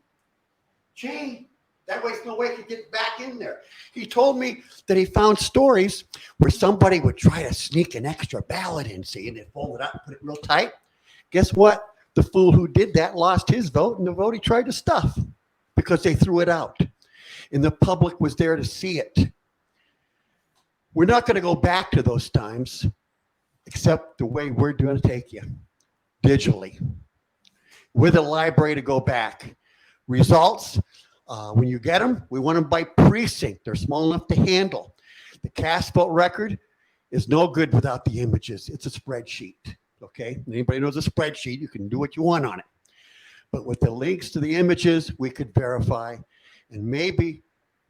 chain. That way, no way it could get back in there. He told me that he found stories where somebody would try to sneak an extra ballot in, see, and they'd fold it up, put it real tight. Guess what? The fool who did that lost his vote, and the vote he tried to stuff because they threw it out. And the public was there to see it. We're not going to go back to those times, except the way we're going to take you, digitally, with a library to go back. Results, when you get them, we want them by precinct. They're small enough to handle. The cast vote record is no good without the images. It's a spreadsheet, okay? Anybody knows a spreadsheet, you can do what you want on it. But with the links to the images, we could verify, and maybe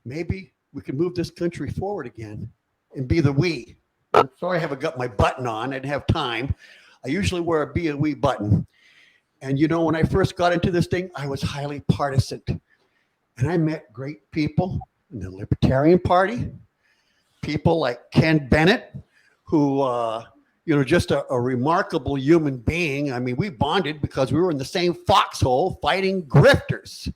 we could move this country forward again and be the we. I'm sorry I haven't got my button on. I didn't have time. I usually wear a be a we button. And you know, when I first got into this thing, I was highly partisan. And I met great people in the Libertarian Party, people like Ken Bennett, who, you know, just a remarkable human being. I mean, we bonded because we were in the same foxhole fighting grifters.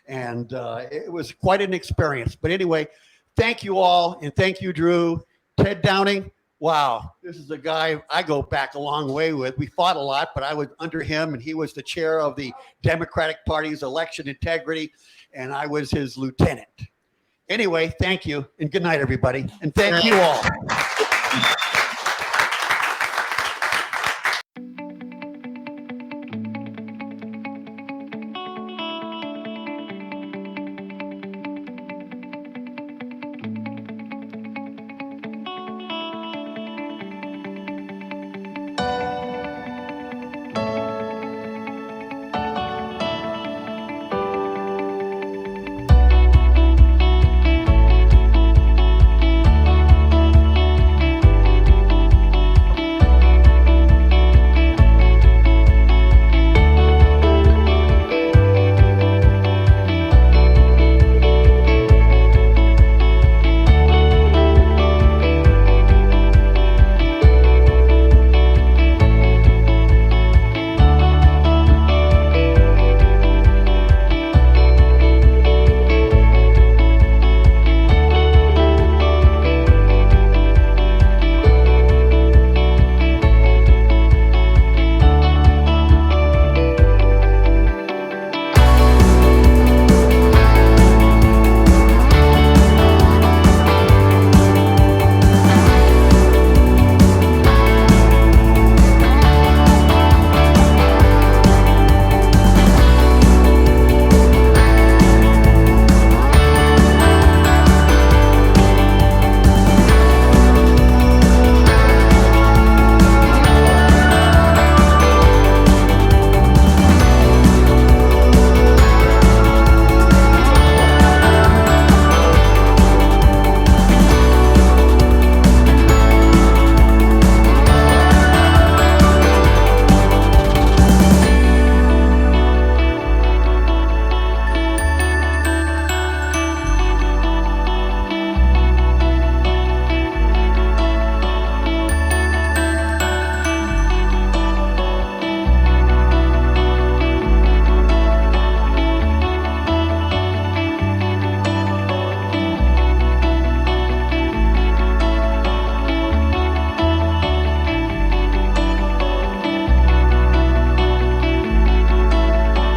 And it was quite an experience. But anyway, thank you all. And thank you, Drew. Ted Downing, wow, this is a guy I go back a long way with. We fought a lot, but I was under him, and he was the chair of the Democratic Party's election integrity, and I was his lieutenant. Anyway, thank you, and good night, everybody. And thank you all.